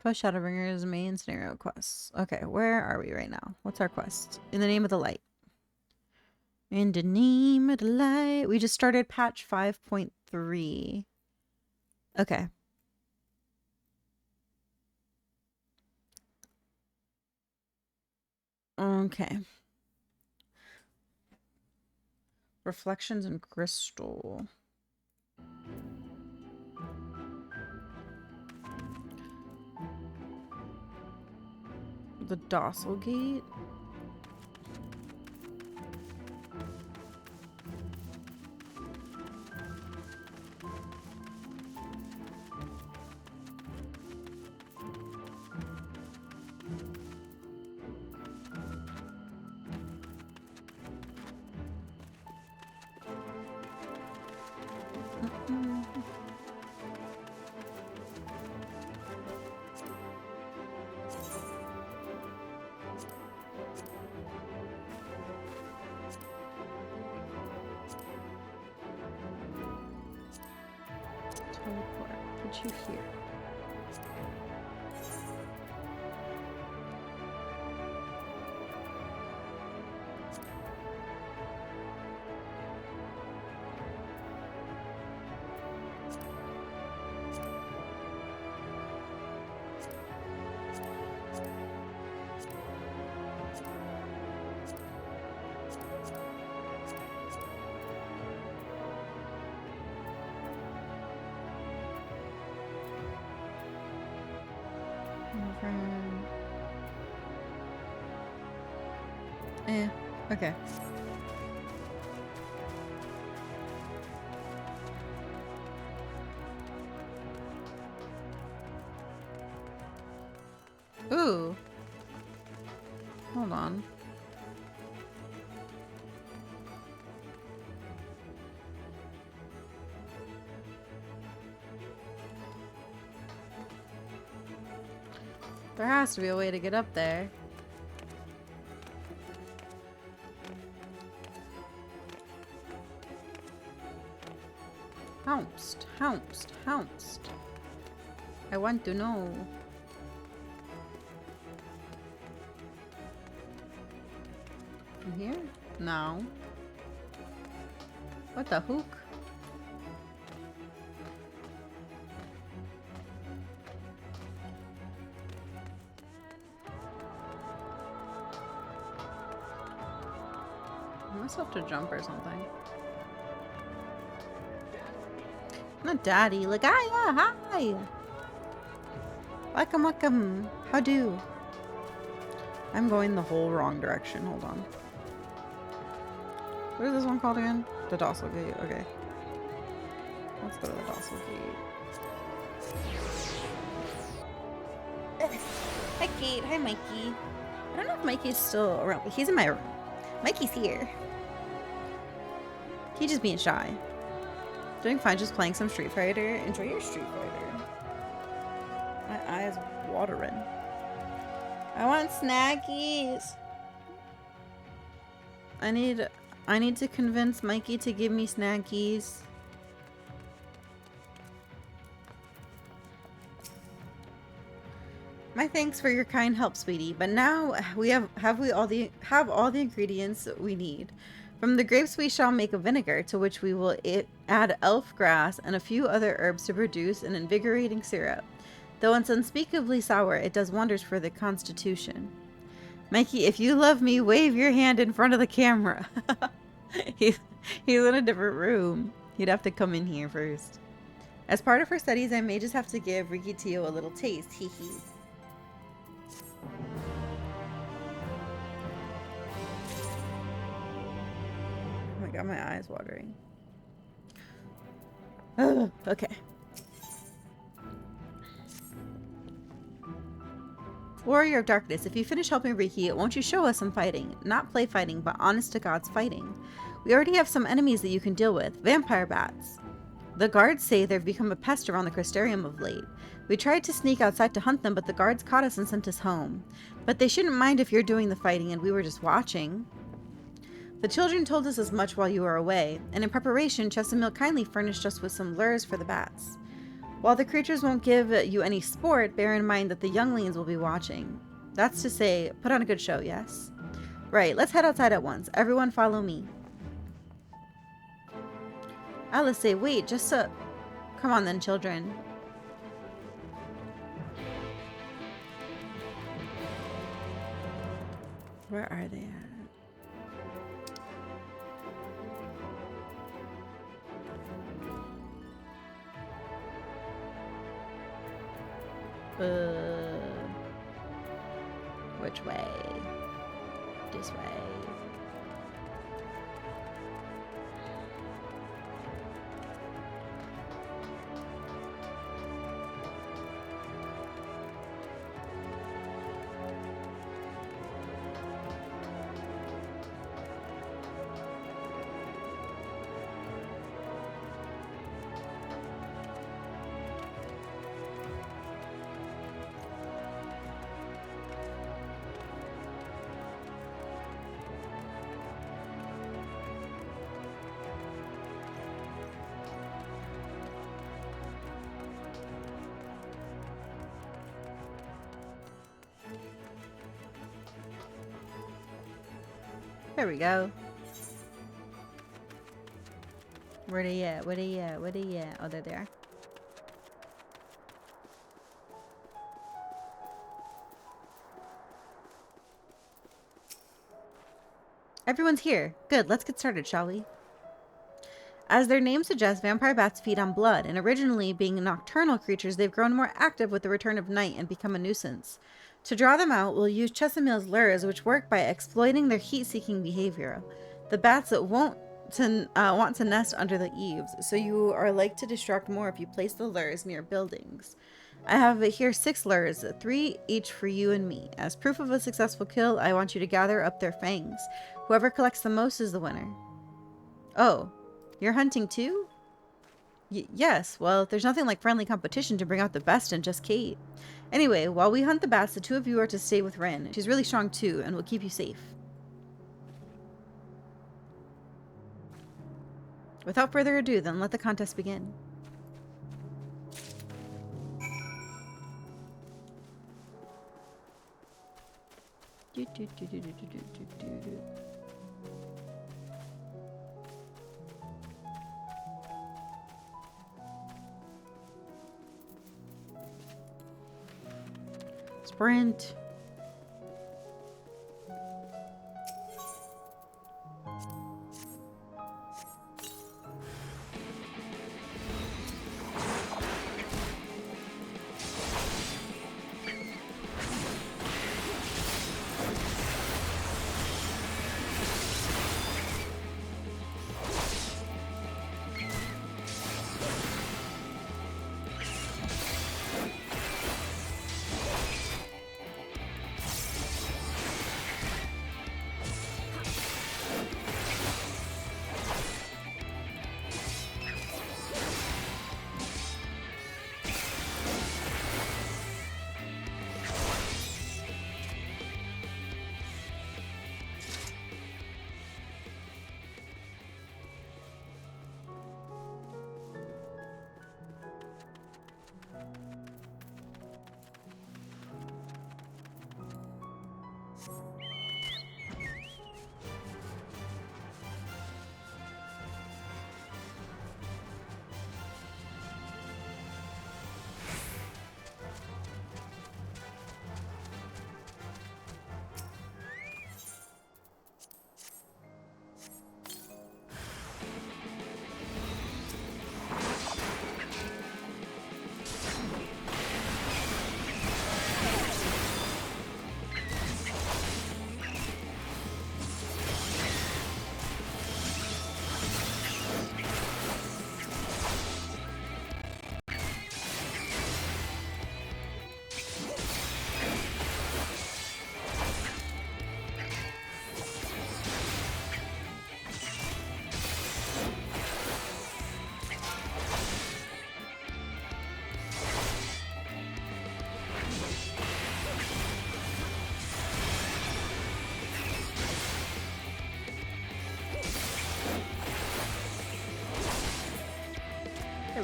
Plus Shadowbringers main scenario quests. Okay, where are we right now? What's our quest? In the name of the light. In the name of the light. We just started patch 5.3. Okay. Okay. Reflections in crystal. The docile gate. Teleport. Put you here. Okay. Ooh. Hold on. There has to be a way to get up there. Hounced, hounced, hounced. I want to know. In here? No. What the hook? I must have to jump or something. Not daddy. Like, hi. Welcome, welcome. How do? I'm going the whole wrong direction. Hold on. What is this one called again? The docile gate. Okay. Let's go to the docile gate. Hi, Kate. Hi, Mikey. I don't know if Mikey's still around. He's in my room. Mikey's here. He's just being shy. Doing fine, just playing some Street Fighter. Enjoy your Street Fighter. My eye is watering. I want snackies. I need to convince Mikey to give me snackies. My thanks for your kind help, sweetie. But now we have all the ingredients we need. From the grapes we shall make a vinegar, to which we will add elf grass and a few other herbs to produce an invigorating syrup. Though it's unspeakably sour, it does wonders for the constitution. Mikey, if you love me, wave your hand in front of the camera. He's in a different room. He'd have to come in here first. As part of her studies, I may just have to give Riki Tio a little taste. Hee hee. Oh my god, my eyes watering. Ugh, okay. Warrior of Darkness, if you finish helping Riki, won't you show us some fighting? Not play fighting, but honest to God's fighting. We already have some enemies that you can deal with. Vampire bats. The guards say they've become a pest around the Crystarium of late. We tried to sneak outside to hunt them, but the guards caught us and sent us home. But they shouldn't mind if you're doing the fighting and we were just watching. The children told us as much while you were away, and in preparation, Chesamil kindly furnished us with some lures for the bats. While the creatures won't give you any sport, bear in mind that the younglings will be watching. That's to say, put on a good show, yes? Right, let's head outside at once. Everyone follow me. Alice say, wait, just so... Come on then, children. Where are they at? Which way? This way. There we go. Where they at? Where they at? Where they at? Oh, they're there. Everyone's here. Good, let's get started, shall we? As their name suggests, vampire bats feed on blood, and originally being nocturnal creatures, they've grown more active with the return of night and become a nuisance. To draw them out, we'll use Chesamil's lures, which work by exploiting their heat-seeking behavior. The bats that want to nest under the eaves, so you are like to distract more if you place the lures near buildings. I have here 6 lures, 3 each for you and me. As proof of a successful kill, I want you to gather up their fangs. Whoever collects the most is the winner. Oh, you're hunting too? Yes, well, there's nothing like friendly competition to bring out the best in just Kate. Anyway, while we hunt the bats, the 2 of you are to stay with Ren. She's really strong too, and will keep you safe. Without further ado, then let the contest begin. Sprint.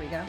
we go.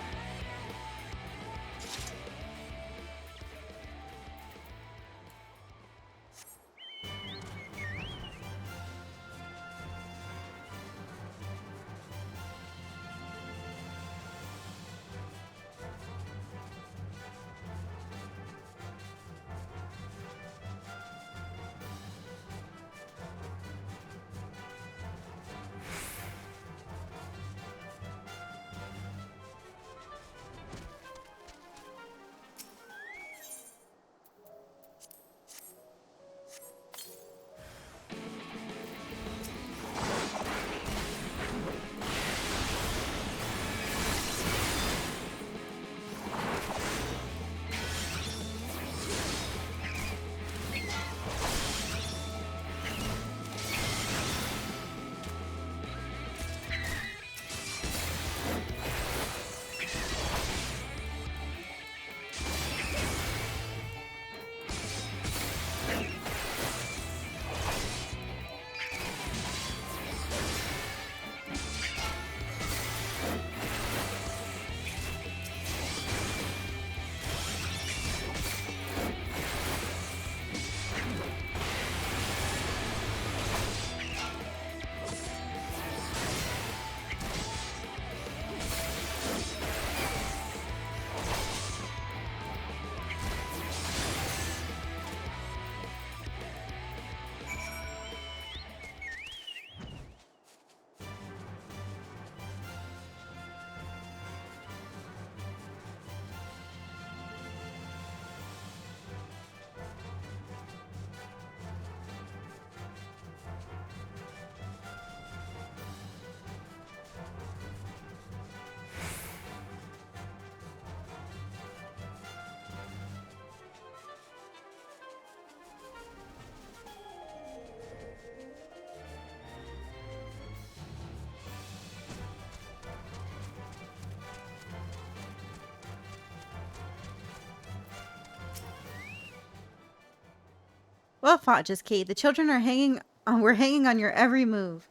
Well fought, just Kate. The children are hanging. We're hanging on your every move.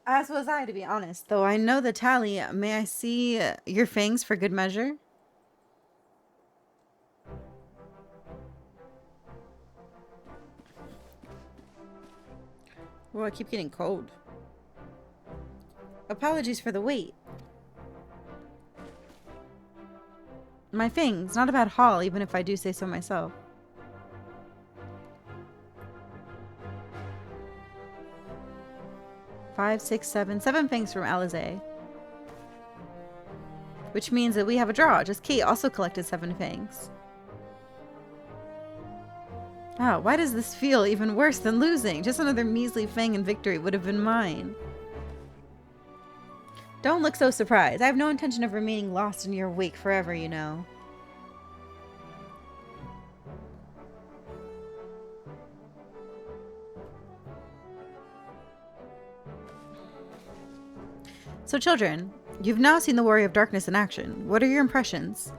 As was I, to be honest. Though I know the tally. May I see your fangs for good measure? Oh, I keep getting cold. Apologies for the wait. My fangs, not a bad haul, even if I do say so myself. Five, six, seven. Seven fangs from Alizé. Which means that we have a draw. Just Kate also collected 7 fangs. Oh, why does this feel even worse than losing? Just another measly fang and victory would have been mine. Don't look so surprised. I have no intention of remaining lost in your wake forever, you know. So children, you've now seen the Warrior of Darkness in action. What are your impressions?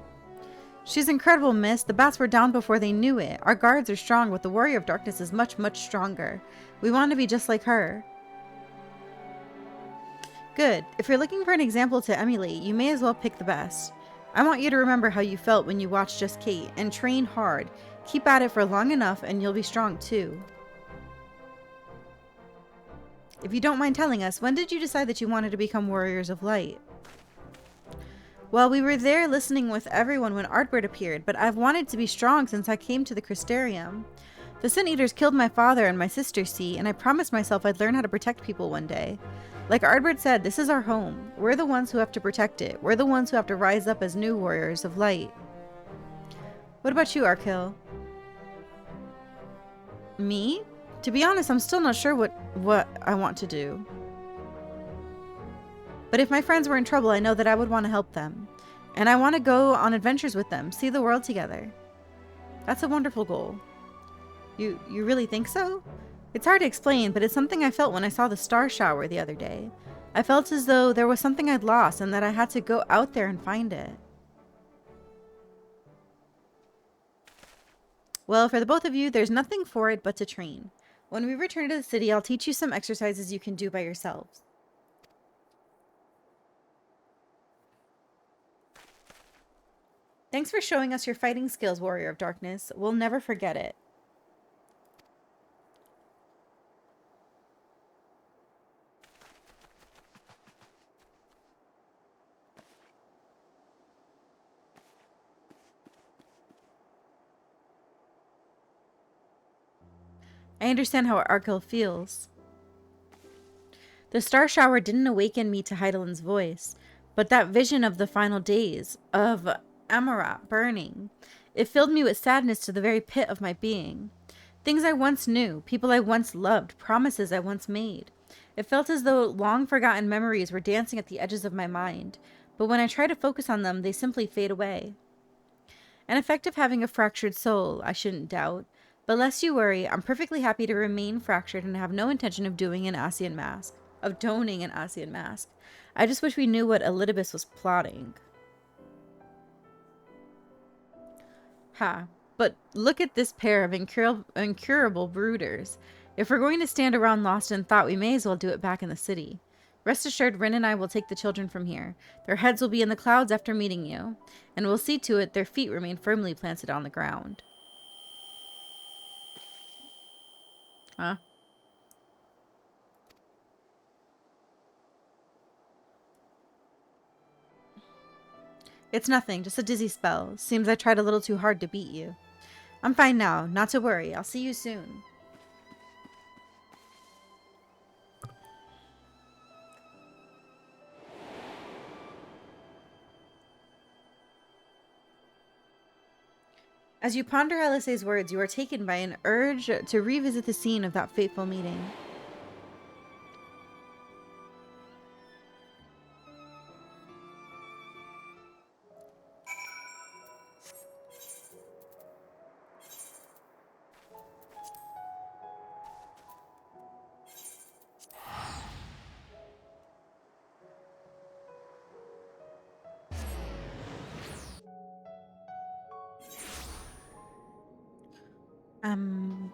She's incredible, miss. The bats were down before they knew it. Our guards are strong, but the Warrior of Darkness is much, much stronger. We want to be just like her. Good. If you're looking for an example to emulate, you may as well pick the best. I want you to remember how you felt when you watched Just Kate, and train hard. Keep at it for long enough, and you'll be strong too. If you don't mind telling us, when did you decide that you wanted to become Warriors of Light? Well, we were there listening with everyone when Artbird appeared, but I've wanted to be strong since I came to the Crystarium. The Sin Eaters killed my father and my sister, see, and I promised myself I'd learn how to protect people one day. Like Artbird said, this is our home. We're the ones who have to protect it. We're the ones who have to rise up as new Warriors of Light. What about you, Arkhill? Me? To be honest, I'm still not sure what I want to do. But if my friends were in trouble, I know that I would want to help them. And I want to go on adventures with them, see the world together. That's a wonderful goal. You really think so? It's hard to explain, but it's something I felt when I saw the star shower the other day. I felt as though there was something I'd lost and that I had to go out there and find it. Well, for the both of you, there's nothing for it but to train. When we return to the city, I'll teach you some exercises you can do by yourselves. Thanks for showing us your fighting skills, Warrior of Darkness. We'll never forget it. I understand how Arkell feels. The star shower didn't awaken me to Heidelin's voice, but that vision of the final days, of Amarat burning, it filled me with sadness to the very pit of my being. Things I once knew, people I once loved, promises I once made. It felt as though long forgotten memories were dancing at the edges of my mind, but when I try to focus on them, they simply fade away. An effect of having a fractured soul, I shouldn't doubt. But lest you worry, I'm perfectly happy to remain fractured and have no intention of doing an Asian mask. Of donning an Asian mask. I just wish we knew what Elidibus was plotting. Ha. But look at this pair of incurable brooders. If we're going to stand around lost in thought, we may as well do it back in the city. Rest assured, Rin and I will take the children from here. Their heads will be in the clouds after meeting you, and we'll see to it their feet remain firmly planted on the ground. Huh? It's nothing, just a dizzy spell. Seems I tried a little too hard to beat you. I'm fine now, not to worry. I'll see you soon. As you ponder Alice's words, you are taken by an urge to revisit the scene of that fateful meeting. Um...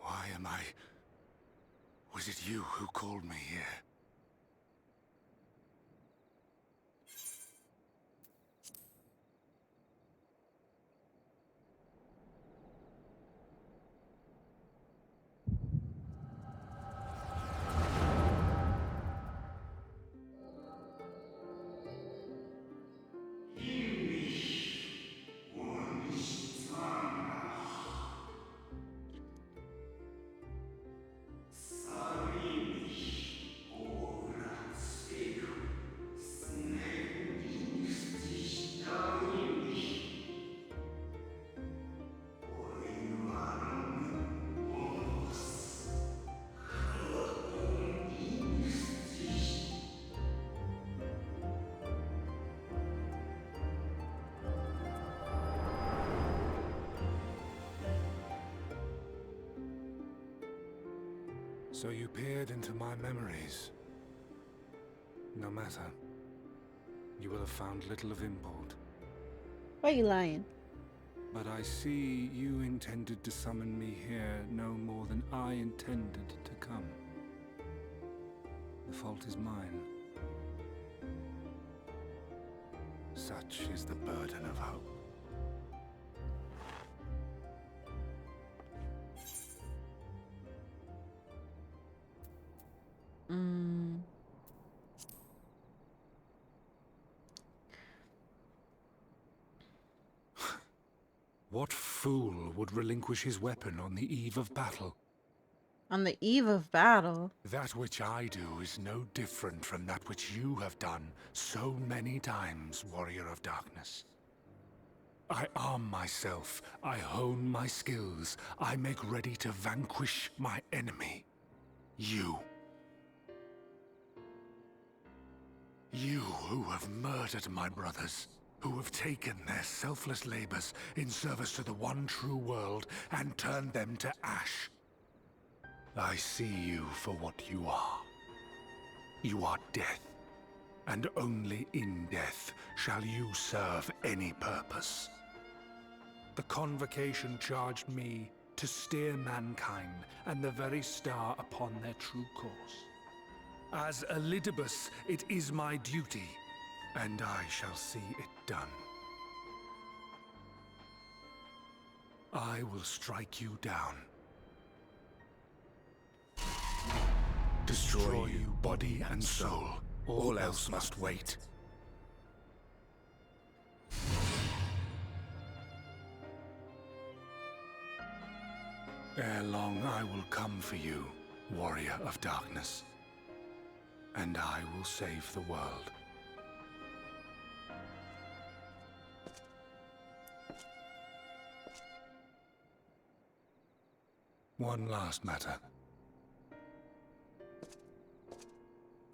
Why am I... Was it you who called me here? So you peered into my memories. No matter. You will have found little of import. Why are you lying? But I see you intended to summon me here no more than I intended to come. The fault is mine. Such is the burden of hope. Mm. What fool would relinquish his weapon on the eve of battle? On the eve of battle. That which I do is no different from that which you have done so many times, Warrior of Darkness. I arm myself, I hone my skills, I make ready to vanquish my enemy. You. You who have murdered my brothers, who have taken their selfless labors in service to the one true world and turned them to ash. I see you for what you are. You are death, and only in death shall you serve any purpose. The Convocation charged me to steer mankind and the very star upon their true course. As Elidibus, it is my duty, and I shall see it done. I will strike you down. Destroy you, body and soul. All else must wait. Ere long I will come for you, Warrior of Darkness. And I will save the world. One last matter.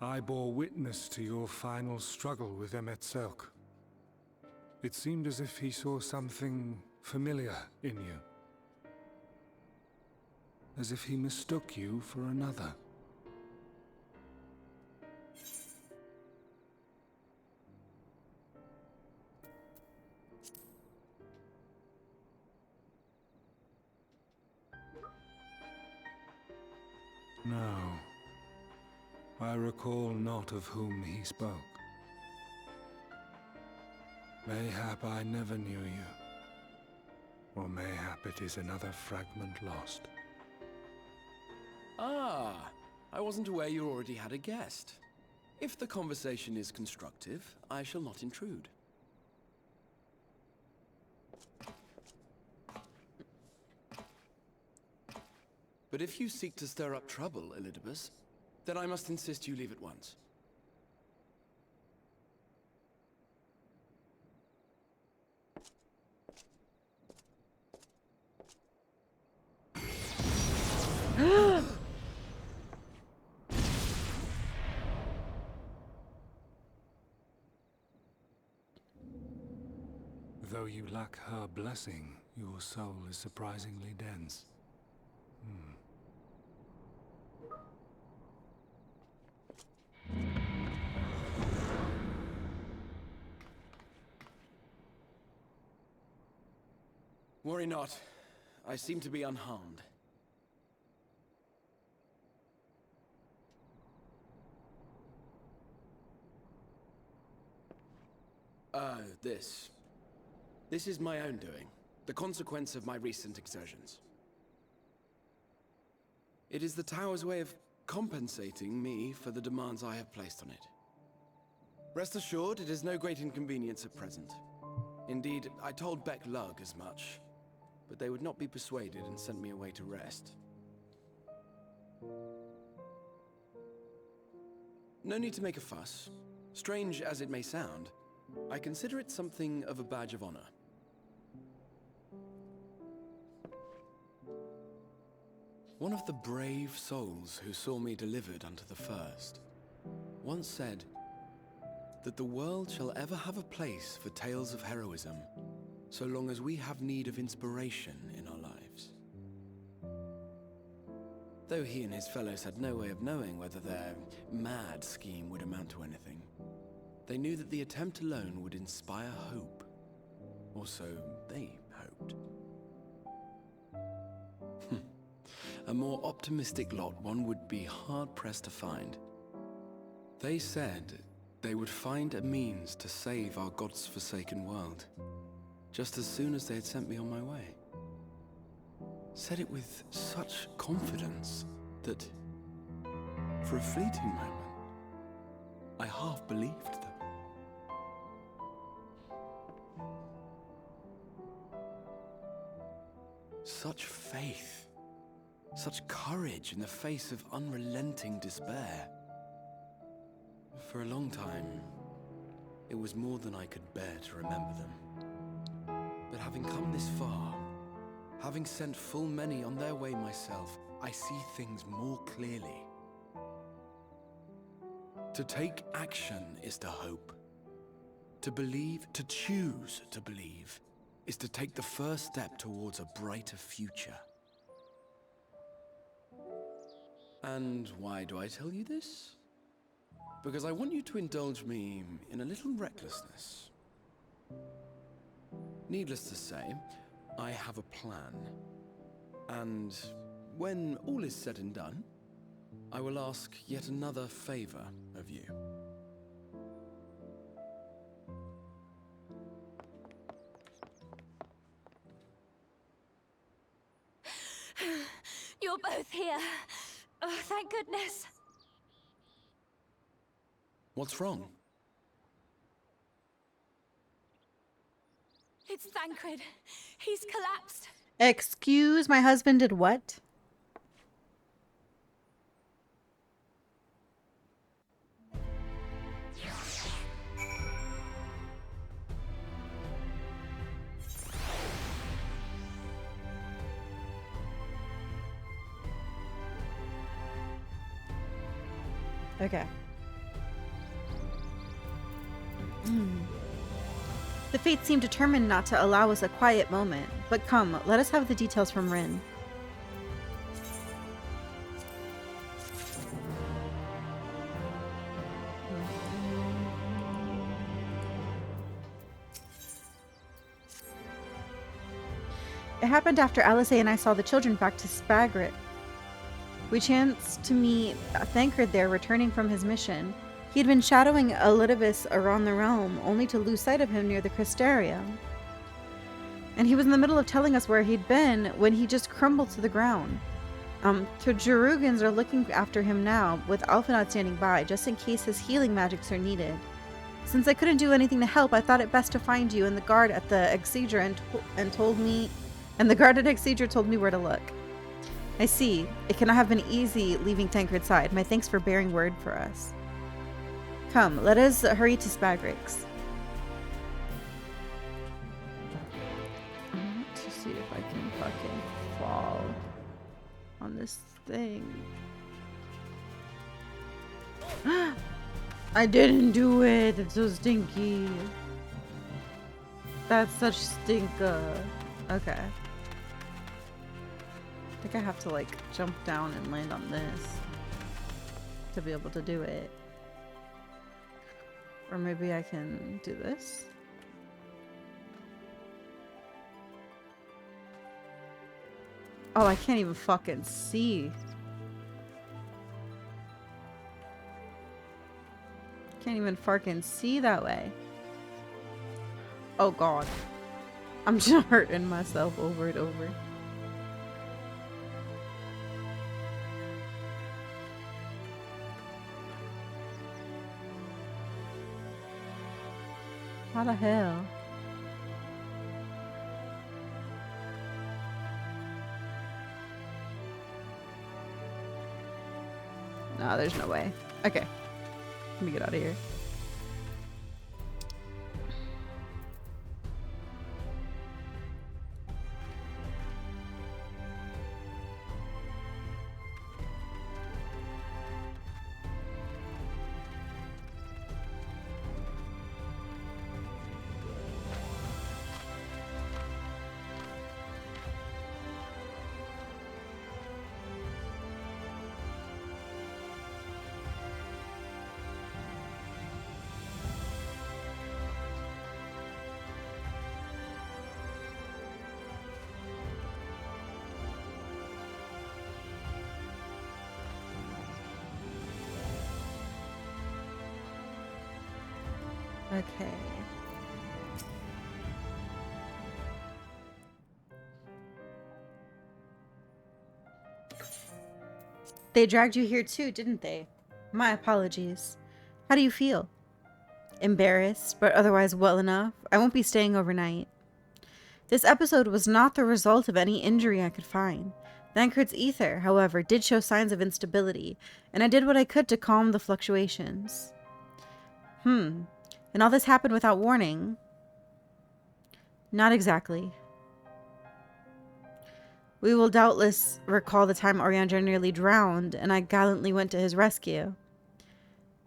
I bore witness to your final struggle with Emet-Selch. It seemed as if he saw something familiar in you. As if he mistook you for another. No. I recall not of whom he spoke. Mayhap I never knew you. Or mayhap it is another fragment lost. Ah, I wasn't aware you already had a guest. If the conversation is constructive, I shall not intrude. But if you seek to stir up trouble, Elidibus, then I must insist you leave at once. Though you lack her blessing, your soul is surprisingly dense. Worry not. I seem to be unharmed. This is my own doing. The consequence of my recent exertions. It is the Tower's way of compensating me for the demands I have placed on it. Rest assured, it is no great inconvenience at present. Indeed, I told Beck Lug as much, but they would not be persuaded and sent me away to rest. No need to make a fuss. Strange as it may sound, I consider it something of a badge of honor. One of the brave souls who saw me delivered unto the first once said that the world shall ever have a place for tales of heroism so long as we have need of inspiration in our lives. though he and his fellows had no way of knowing whether their mad scheme would amount to anything. They knew that the attempt alone would inspire hope. Or so they hoped. A more optimistic lot one would be hard-pressed to find. They said they would find a means to save our God's forsaken world, just as soon as they had sent me on my way. Said it with such confidence that, for a fleeting moment, I half believed them. Such faith, such courage in the face of unrelenting despair. For a long time, it was more than I could bear to remember them. But having come this far, having sent full many on their way myself, I see things more clearly. To take action is to hope. To believe, to choose to believe, is to take the first step towards a brighter future. And why do I tell you this? Because I want you to indulge me in a little recklessness. Needless to say, I have a plan. And when all is said and done, I will ask yet another favor of you. You're both here. Oh, thank goodness. What's wrong? It's Thancred. He's collapsed. Excuse, my husband did what? Okay. The fates seem determined not to allow us a quiet moment. But come, let us have the details from Rin. It happened after Alice and I saw the children back to Spagrit. We chanced to meet Thancred there returning from his mission. He had been shadowing Elidibus around the realm, only to lose sight of him near the Crystarium. And he was in the middle of telling us where he'd been when he just crumbled to the ground. The Jerugans are looking after him now, with Alphanod standing by, just in case his healing magics are needed. Since I couldn't do anything to help, I thought it best to find you and the guard at the Exedra and the guard at Exedra told me where to look. I see. It cannot have been easy leaving Tancred's side. My thanks for bearing word for us. Come, let us hurry to Spagrix. I want to see if I can fucking fall on this thing. I didn't do it. It's so stinky. That's such stinker. Okay. I think I have to like jump down and land on this to be able to do it. Or maybe I can do this. Oh, I can't even fucking see. Can't even fucking see that way. Oh god. I'm just hurting myself over and over. How the hell? No, there's no way. Okay. Let me get out of here. Okay. They dragged you here too, didn't they? My apologies. How do you feel? Embarrassed, but otherwise well enough. I won't be staying overnight. This episode was not the result of any injury I could find. Thancred's ether, however, did show signs of instability, and I did what I could to calm the fluctuations. And all this happened without warning? Not exactly. We will doubtless recall the time Oriander nearly drowned, and I gallantly went to his rescue.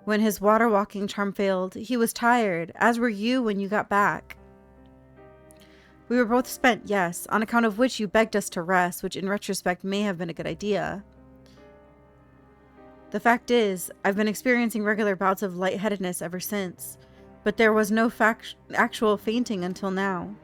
When his water-walking charm failed, he was tired, as were you when you got back. We were both spent, yes, on account of which you begged us to rest, which in retrospect may have been a good idea. The fact is, I've been experiencing regular bouts of lightheadedness ever since, but there was no actual fainting until now.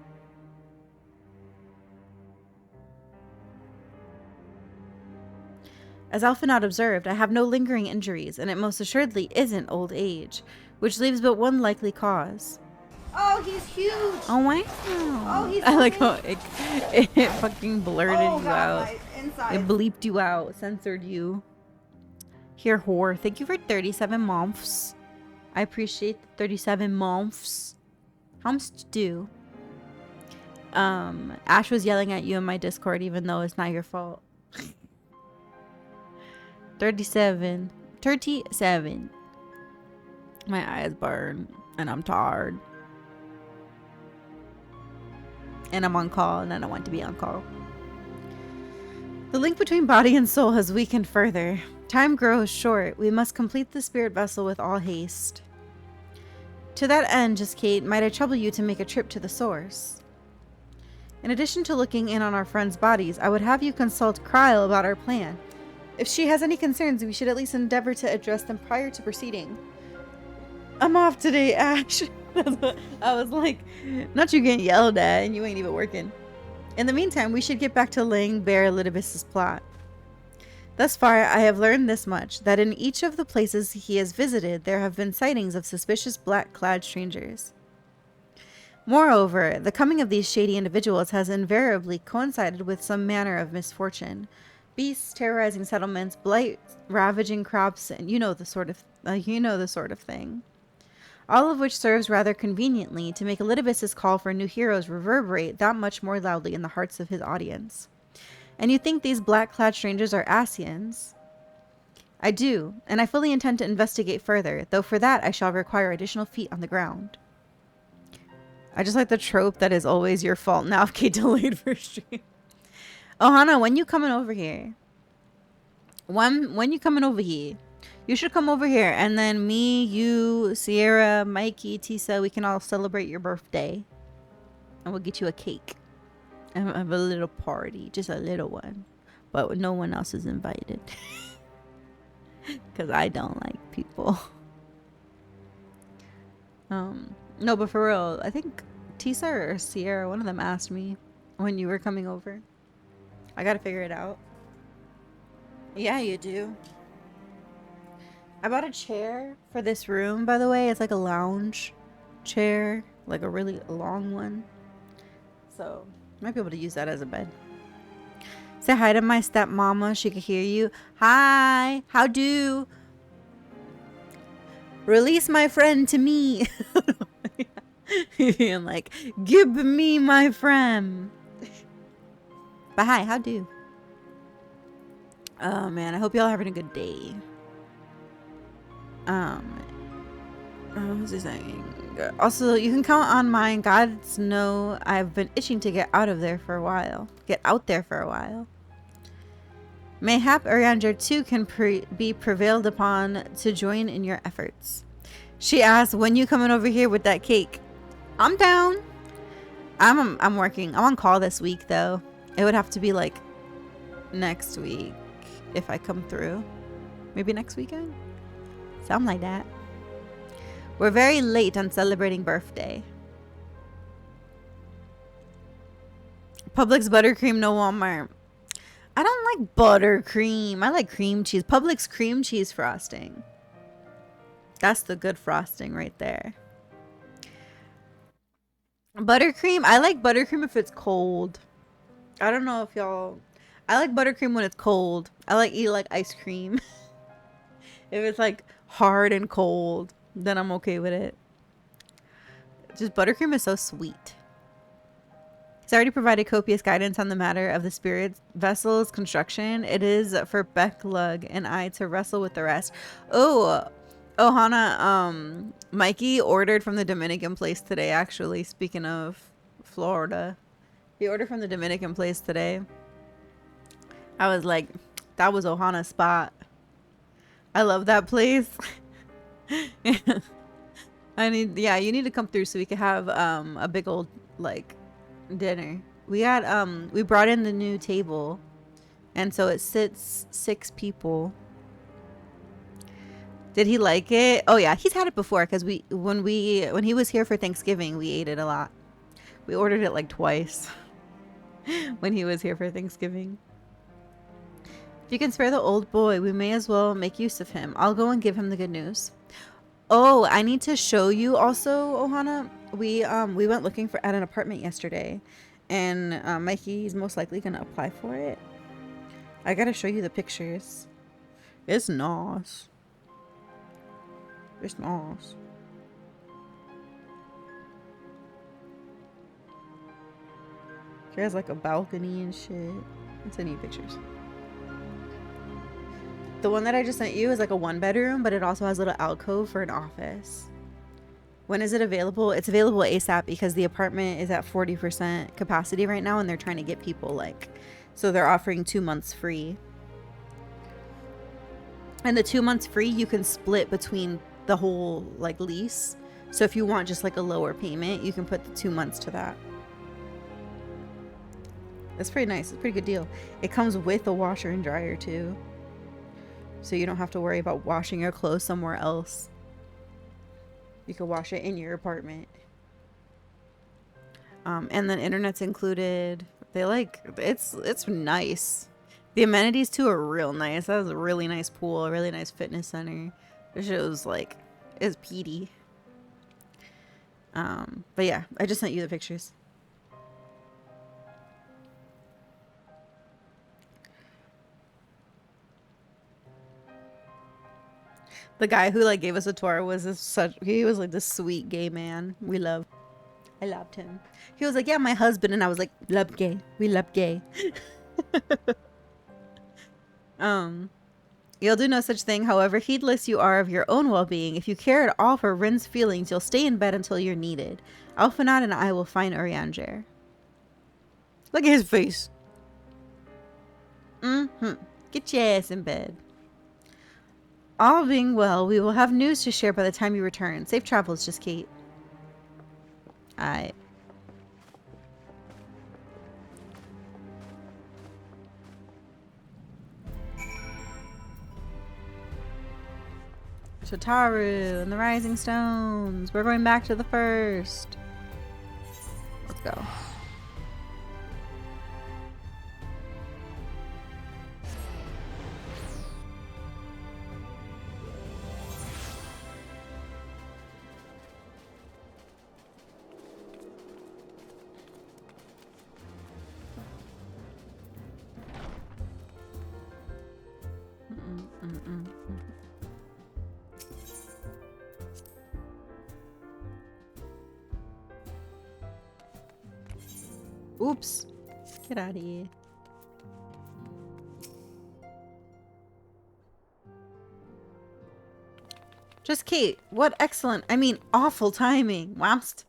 As Alphinaud observed, I have no lingering injuries, and it most assuredly isn't old age, which leaves but one likely cause. Oh, he's huge. Oh, wow. Oh, he's I so like big. how it fucking blurted Oh, you God, out. my inside. It bleeped you out, censored you. Here, whore. Thank you for 37 months. I appreciate the 37 months. How much to do? Ash was yelling at you in my Discord, even though it's not your fault. 37. 37. My eyes burn, and I'm tired. And I'm on call, and I don't want to be on call. The link between body and soul has weakened further. Time grows short. We must complete the spirit vessel with all haste. To that end, just Kate, might I trouble you to make a trip to the source? In addition to looking in on our friends' bodies, I would have you consult Kryle about our plan. If she has any concerns, we should at least endeavor to address them prior to proceeding. I'm off today, Ash. I was like, not you getting yelled at and you ain't even working. In the meantime, we should get back to laying bare Elidibus's plot. Thus far, I have learned this much, that in each of the places he has visited, there have been sightings of suspicious black-clad strangers. Moreover, the coming of these shady individuals has invariably coincided with some manner of misfortune. Beasts terrorizing settlements, blight ravaging crops, and you know the sort of thing. All of which serves rather conveniently to make Elidibus's call for new heroes reverberate that much more loudly in the hearts of his audience. And you think these black-clad strangers are Asians? I do, and I fully intend to investigate further, though for that I shall require additional feet on the ground. I just like the trope that is always your fault now if Kate delayed for stream. Oh, Hannah, when you coming over here? When you coming over here? You should come over here, and then me, you, Sierra, Mikey, Tisa, we can all celebrate your birthday. And we'll get you a cake. And have a little party, just a little one. But no one else is invited. Because I don't like people. No, but for real, I think Tisa or Sierra, one of them asked me when you were coming over. I gotta figure it out. Yeah, you do. I bought a chair for this room, by the way. It's like a lounge chair, like a really long one. So, might be able to use that as a bed. Say hi to my stepmama. She can hear you. Hi. How do? Release my friend to me. And like, give me my friend. But hi, how do? Oh man, I hope y'all having a good day. What was he saying? Also, you can count on mine. Gods know I've been itching to get out there for a while. Mayhap Ariandra too can be prevailed upon to join in your efforts. She asked, when you coming over here with that cake? I'm down. I'm working. I'm on call this week though. It would have to be like next week if I come through. Maybe next weekend? Something like that. We're very late on celebrating birthday. Publix buttercream, no Walmart. I don't like buttercream. I like cream cheese. Publix cream cheese frosting. That's the good frosting right there. Buttercream. I like buttercream if it's cold. I don't know if y'all. I like buttercream when it's cold. I like eat like ice cream. If it's like hard and cold, then I'm okay with it. Just buttercream is so sweet. He's already provided copious guidance on the matter of the spirit vessel's construction. It is for Becklug and I to wrestle with the rest. Oh, Ohana, Mikey ordered from the Dominican place today, actually. Speaking of Florida. He ordered from the Dominican place today. I was like, that was Ohana's spot. I love that place. I need, yeah, you need to come through so we can have a big old like dinner. We got we brought in the new table, and so it sits 6 people. Did he like it? Oh yeah, he's had it before because when he was here for Thanksgiving, we ate it a lot. We ordered it like twice when he was here for Thanksgiving. If you can spare the old boy, we may as well make use of him. I'll go and give him the good news. Oh, I need to show you also, Ohana. We went looking at an apartment yesterday, and Mikey's most likely gonna apply for it. I gotta show you the pictures. It's nice. It's nice. She has like a balcony and shit. It's any pictures. The one that I just sent you is like a 1-bedroom, but it also has a little alcove for an office. When is it available? It's available ASAP because the apartment is at 40% capacity right now and they're trying to get people like, so they're offering 2 months free. And the 2 months free, you can split between the whole like lease. So if you want just like a lower payment, you can put the 2 months to that. That's pretty nice. It's a pretty good deal. It comes with a washer and dryer too. So you don't have to worry about washing your clothes somewhere else. You can wash it in your apartment. And then internet's included. They like, it's nice. The amenities too are real nice. That was a really nice pool, a really nice fitness center. It shows like, it's peaty. But yeah, I just sent you the pictures. The guy who like gave us a tour was he was like this sweet gay man. I loved him. He was like, yeah, my husband, and I was like, love gay. We love gay. You'll do no such thing, however heedless you are of your own well-being. If you care at all for Rin's feelings, you'll stay in bed until you're needed. Alphanat and I will find Urianger. Look at his face. Get your ass in bed. All being well, we will have news to share by the time you return. Safe travels, just Kate. Alright. Shotaru and the Rising Stones. We're going back to the first. Let's go. Oops. Get out of here. Just Kate. What excellent, I mean awful timing. Wamst.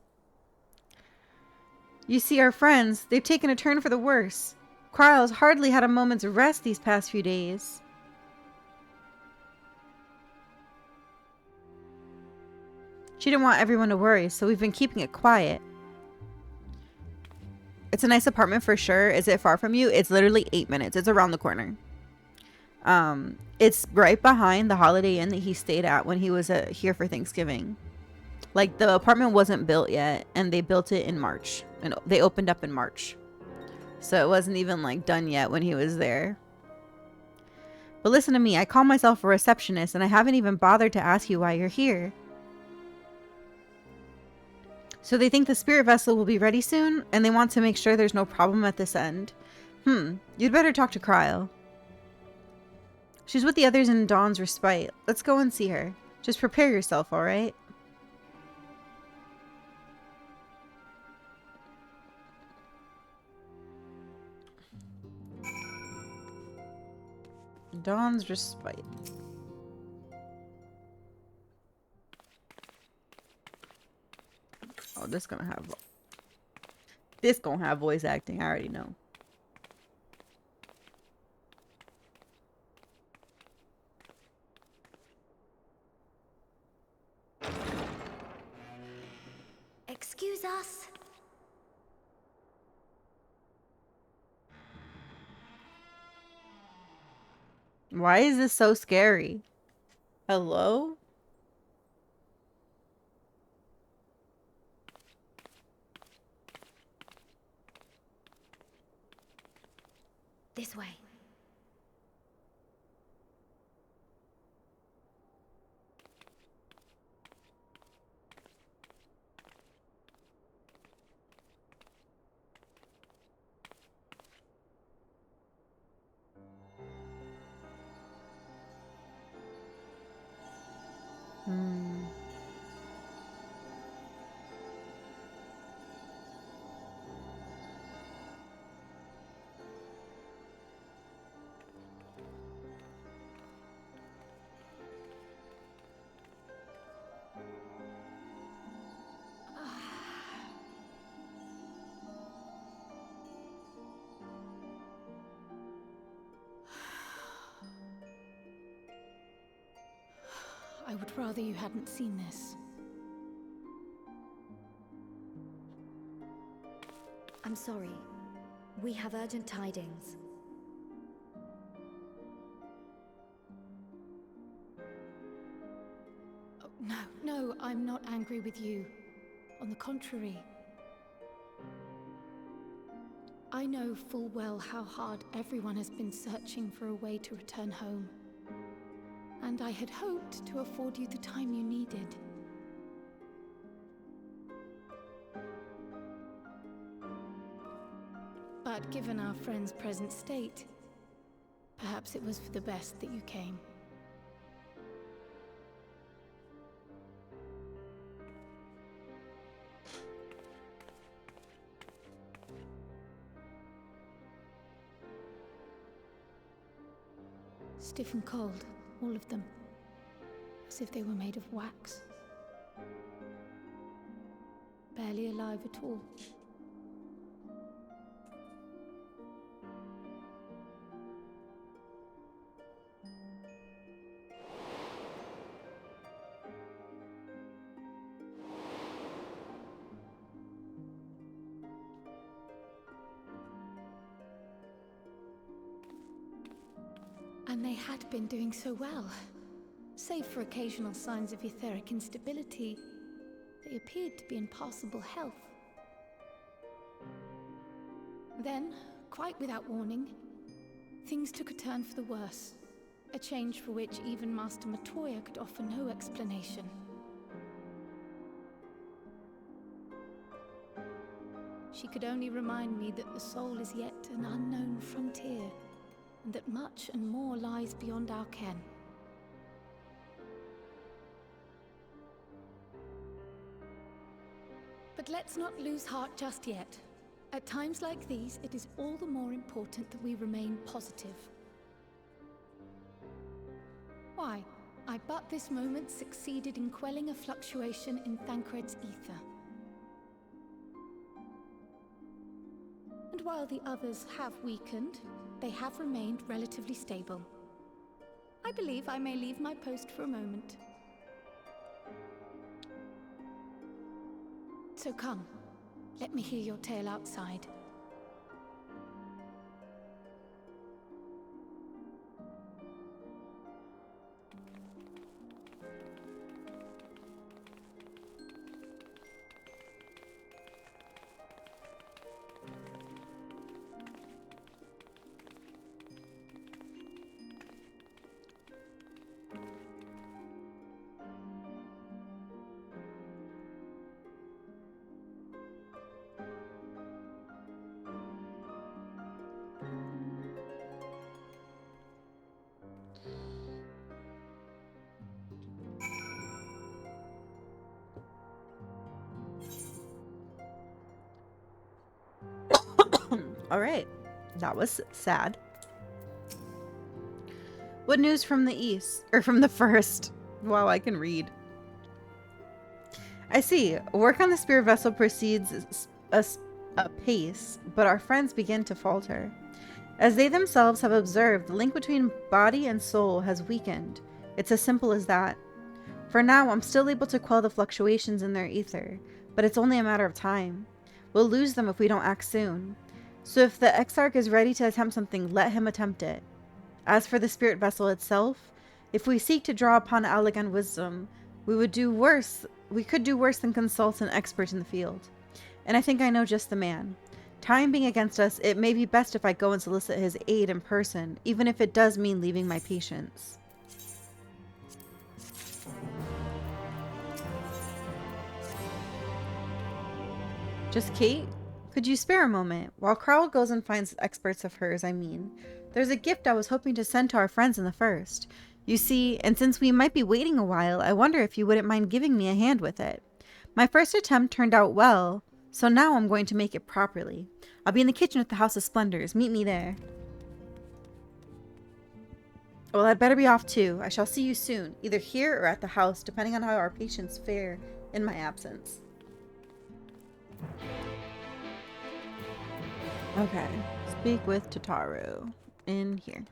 You see our friends. They've taken a turn for the worse. Kryle's hardly had a moment's rest these past few days. She didn't want everyone to worry, so we've been keeping it quiet. It's a nice apartment for sure. Is it far from you? It's literally 8 minutes. It's around the corner. It's right behind the Holiday Inn that he stayed at when he was here for Thanksgiving. Like, the apartment wasn't built yet, and they built it in March. And they opened up in March. So it wasn't even, like, done yet when he was there. But listen to me. I call myself a receptionist, and I haven't even bothered to ask you why you're here. So they think the spirit vessel will be ready soon, and they want to make sure there's no problem at this end. You'd better talk to Cryle. She's with the others in Dawn's respite. Let's go and see her. Just prepare yourself, alright? Dawn's respite. Oh, this gonna have voice acting. I already know. Excuse us. Why is this so scary? Hello? This way. I would rather you hadn't seen this. I'm sorry. We have urgent tidings. Oh, no, I'm not angry with you. On the contrary. I know full well how hard everyone has been searching for a way to return home. And I had hoped to afford you the time you needed. But given our friend's present state, perhaps it was for the best that you came. Stiff and cold, all of them. As if they were made of wax. Barely alive at all. And they had been doing so well. Save for occasional signs of etheric instability, they appeared to be in passable health. Then, quite without warning, things took a turn for the worse. A change for which even Master Matoya could offer no explanation. She could only remind me that the soul is yet an unknown frontier, and that much and more lies beyond our ken. But let's not lose heart just yet. At times like these, it is all the more important that we remain positive. Why? I but this moment succeeded in quelling a fluctuation in Thancred's ether. And while the others have weakened, they have remained relatively stable. I believe I may leave my post for a moment. So come, let me hear your tale outside. All right. That was sad. What news from the east? Or from the first? Wow, I can read. I see. Work on the spirit vessel proceeds apace, but our friends begin to falter. As they themselves have observed, the link between body and soul has weakened. It's as simple as that. For now, I'm still able to quell the fluctuations in their ether, but it's only a matter of time. We'll lose them if we don't act soon. So if the Exarch is ready to attempt something, let him attempt it. As for the spirit vessel itself, if we seek to draw upon Allegan wisdom, we could do worse than consult an expert in the field. And I think I know just the man. Time being against us, it may be best if I go and solicit his aid in person, even if it does mean leaving my patients. Just Kate? Could you spare a moment? While Carl goes and finds experts of hers, I mean. There's a gift I was hoping to send to our friends in the first. You see, and since we might be waiting a while, I wonder if you wouldn't mind giving me a hand with it. My first attempt turned out well, so now I'm going to make it properly. I'll be in the kitchen at the House of Splendors. Meet me there. Well, I'd better be off too. I shall see you soon, either here or at the house, depending on how our patients fare in my absence. Okay. Speak with Tataru. In here.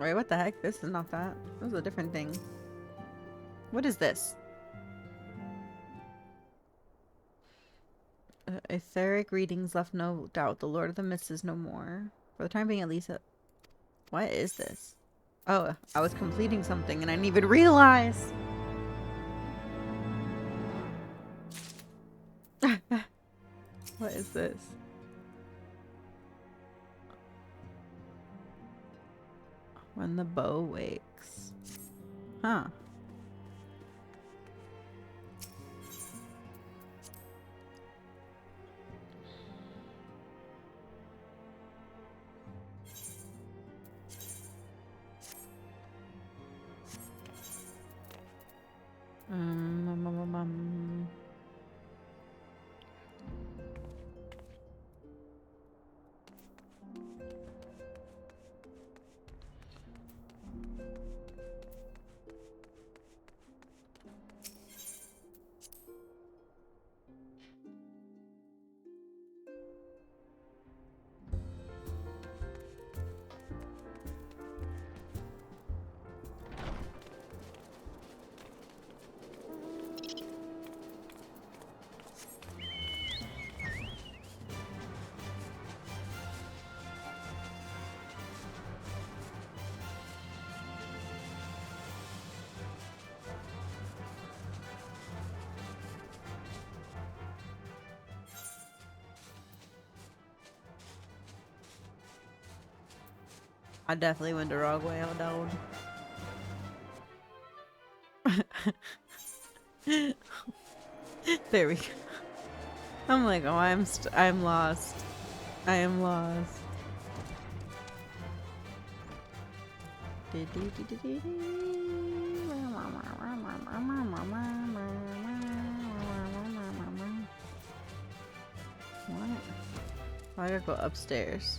Wait, what the heck? This is not that. This is a different thing. What is this? Etheric readings left no doubt. The Lord of the Mist is no more. For the time being, at least. What is this? Oh, I was completing something and I didn't even realize. What is this? When the bow wakes. Huh. I definitely went the wrong way on that one. There we go. I'm like, oh, I'm lost. I am lost. What? I gotta go upstairs.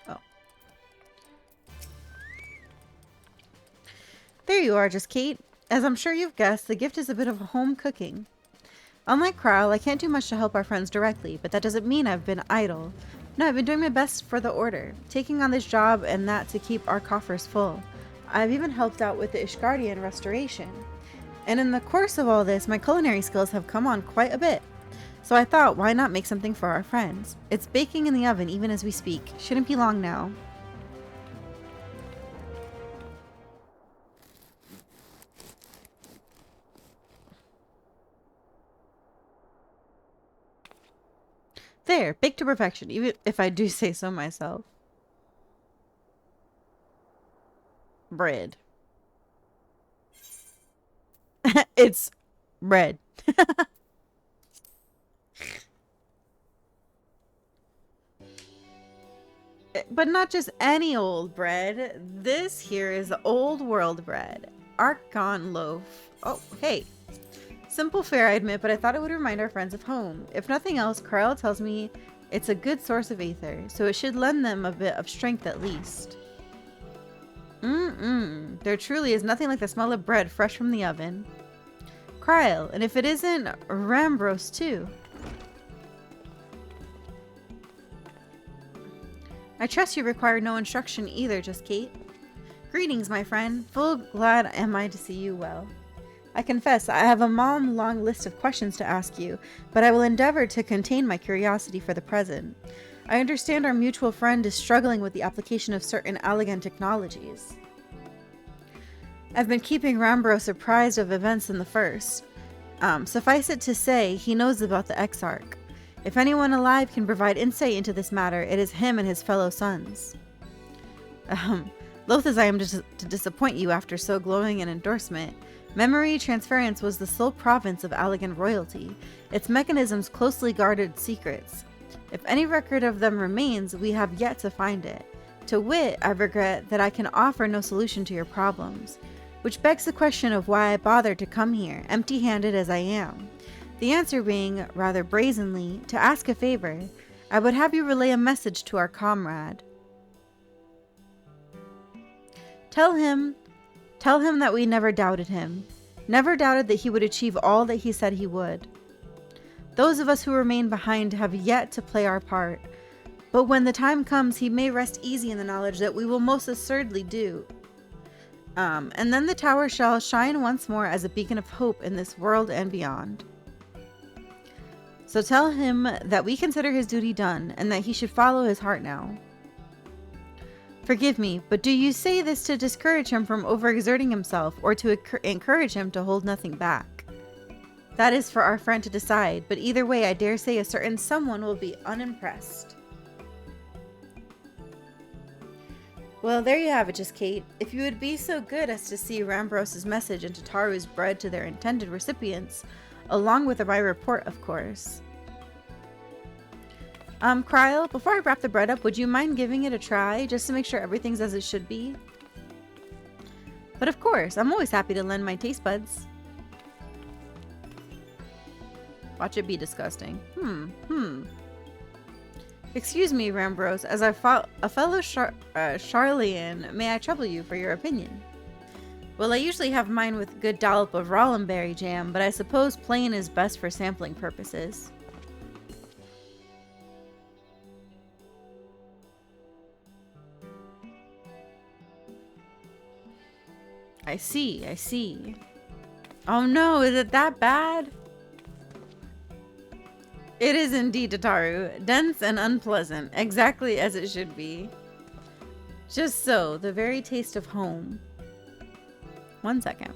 Oh. There you are, Just Kate. As I'm sure you've guessed, the gift is a bit of home cooking. Unlike Kral, I can't do much to help our friends directly, but that doesn't mean I've been idle. No, I've been doing my best for the Order, taking on this job and that to keep our coffers full. I've even helped out with the Ishgardian restoration. And in the course of all this, my culinary skills have come on quite a bit. So I thought, why not make something for our friends? It's baking in the oven even as we speak. Shouldn't be long now. There, baked to perfection, even if I do say so myself. Bread. It's bread. But not just any old bread. This here is old world bread. Archon loaf. Oh, hey. Simple fare, I admit, but I thought it would remind our friends of home. If nothing else, Carl tells me it's a good source of aether, so it should lend them a bit of strength at least. There truly is nothing like the smell of bread fresh from the oven. Kryl, and if it isn't, Rambros too. I trust you require no instruction either, just Kate. Greetings, my friend. Full glad am I to see you well. I confess, I have a long list of questions to ask you, but I will endeavor to contain my curiosity for the present. I understand our mutual friend is struggling with the application of certain elegant technologies. I've been keeping Rambros apprised of events in the first. Suffice it to say, he knows about the Exarch. If anyone alive can provide insight into this matter, it is him and his fellow sons. Loath as I am to disappoint you after so glowing an endorsement, memory transference was the sole province of Allegan royalty, its mechanisms closely guarded secrets. If any record of them remains, we have yet to find it. To wit, I regret that I can offer no solution to your problems, which begs the question of why I bothered to come here, empty-handed as I am. The answer being, rather brazenly, to ask a favor. I would have you relay a message to our comrade. Tell him that we never doubted him. Never doubted that he would achieve all that he said he would. Those of us who remain behind have yet to play our part. But when the time comes, he may rest easy in the knowledge that we will most assuredly do. And then the tower shall shine once more as a beacon of hope in this world and beyond. So tell him that we consider his duty done, and that he should follow his heart now. Forgive me, but do you say this to discourage him from overexerting himself, or to encourage him to hold nothing back? That is for our friend to decide, but either way I dare say a certain someone will be unimpressed. Well, there you have it, just Kate. If you would be so good as to see Rambros's message and Tataru's bread to their intended recipients, along with my report, of course. Kryl, before I wrap the bread up, would you mind giving it a try, just to make sure everything's as it should be? But of course, I'm always happy to lend my taste buds. Watch it be disgusting. Excuse me, Rambros, as a fellow Charlian, may I trouble you for your opinion? Well, I usually have mine with a good dollop of Rollenberry jam, but I suppose plain is best for sampling purposes. I see. Oh no, is it that bad? It is indeed, Tataru. Dense and unpleasant, exactly as it should be. Just so, the very taste of home. 1 second.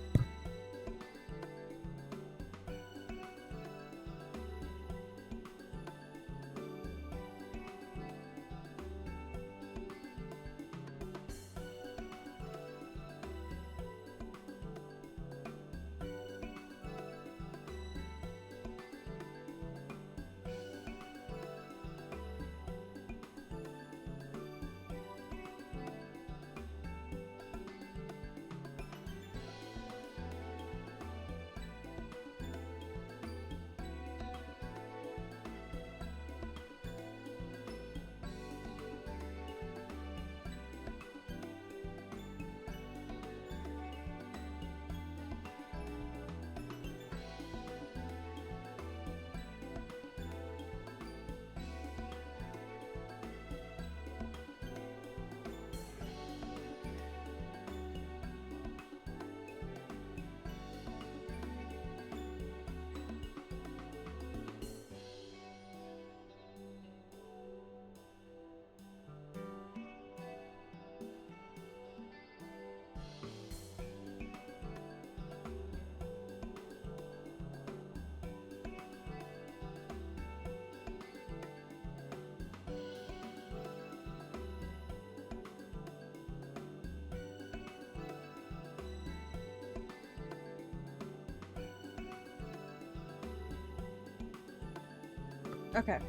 Okay.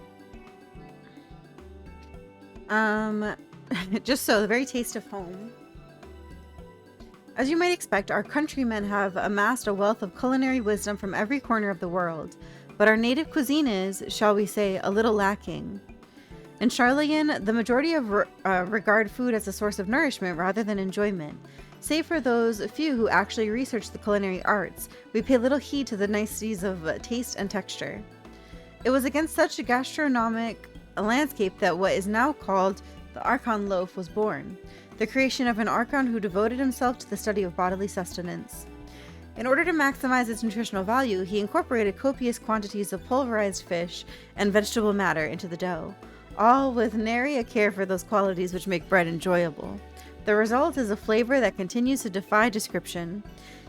Just so, the very taste of home. As you might expect, our countrymen have amassed a wealth of culinary wisdom from every corner of the world, but our native cuisine is, shall we say, a little lacking. In Charlayan, the majority of regard food as a source of nourishment rather than enjoyment. Save for those few who actually research the culinary arts, we pay little heed to the niceties of taste and texture. It was against such a gastronomic landscape that what is now called the Archon loaf was born, the creation of an Archon who devoted himself to the study of bodily sustenance. In order to maximize its nutritional value, he incorporated copious quantities of pulverized fish and vegetable matter into the dough, all with nary a care for those qualities which make bread enjoyable. The result is a flavor that continues to defy description.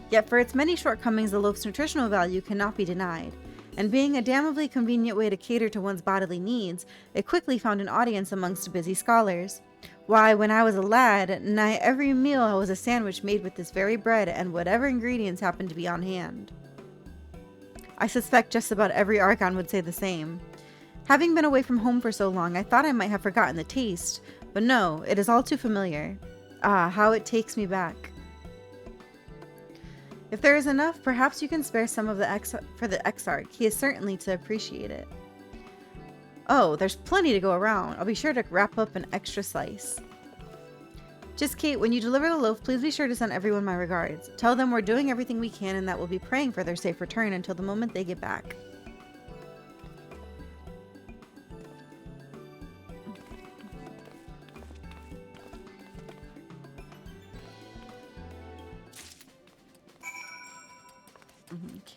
Yet for its many shortcomings, the loaf's nutritional value cannot be denied. And being a damnably convenient way to cater to one's bodily needs, it quickly found an audience amongst busy scholars. Why, when I was a lad, nigh every meal was a sandwich made with this very bread and whatever ingredients happened to be on hand. I suspect just about every Archon would say the same. Having been away from home for so long, I thought I might have forgotten the taste, but no, it is all too familiar. Ah, how it takes me back. If there is enough, perhaps you can spare some of for the Exarch. He is certainly to appreciate it. Oh, there's plenty to go around. I'll be sure to wrap up an extra slice. Just Kate, when you deliver the loaf, please be sure to send everyone my regards. Tell them we're doing everything we can and that we'll be praying for their safe return until the moment they get back.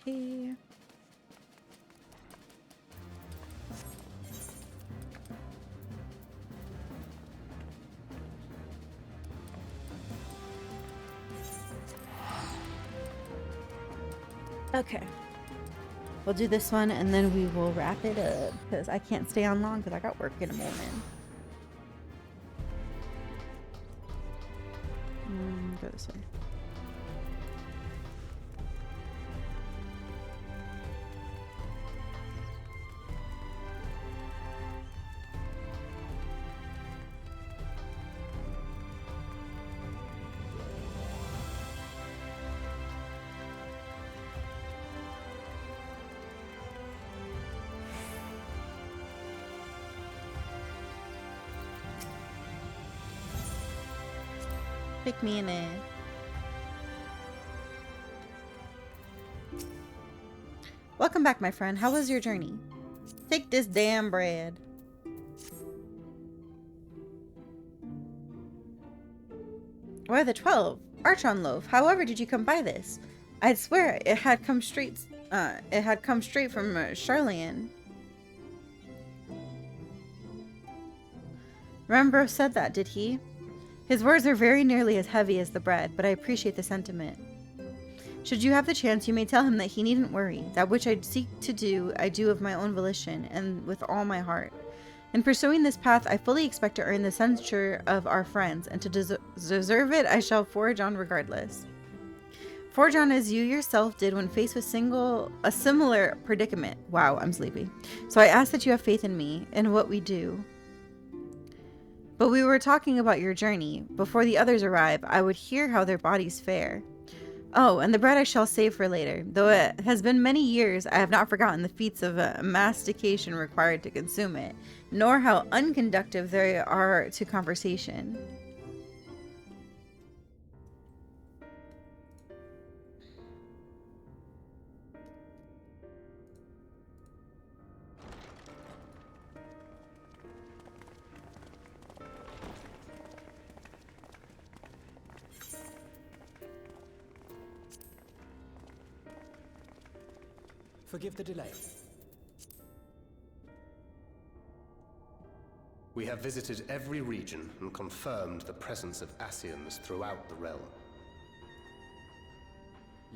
Okay. Okay. We'll do this one and then we will wrap it up because I can't stay on long because I got work in a moment. Go this way. Pick me in it. Welcome back, my friend. How was your journey? Take this damn bread. Why the 12? Archon loaf. However did you come by this? I'd swear it had come straight from Charlayan. Rembro said that, did he? His words are very nearly as heavy as the bread, but I appreciate the sentiment. Should you have the chance, you may tell him that he needn't worry. That which I seek to do, I do of my own volition, and with all my heart. In pursuing this path, I fully expect to earn the censure of our friends, and to deserve it, I shall forge on regardless. Forge on as you yourself did when faced with a similar predicament. Wow, I'm sleepy. So I ask that you have faith in me, in what we do. But we were talking about your journey. Before the others arrive, I would hear how their bodies fare. Oh, and the bread I shall save for later. Though it has been many years, I have not forgotten the feats of mastication required to consume it, nor how unconductive they are to conversation. Forgive the delay. We have visited every region and confirmed the presence of Ascians throughout the realm.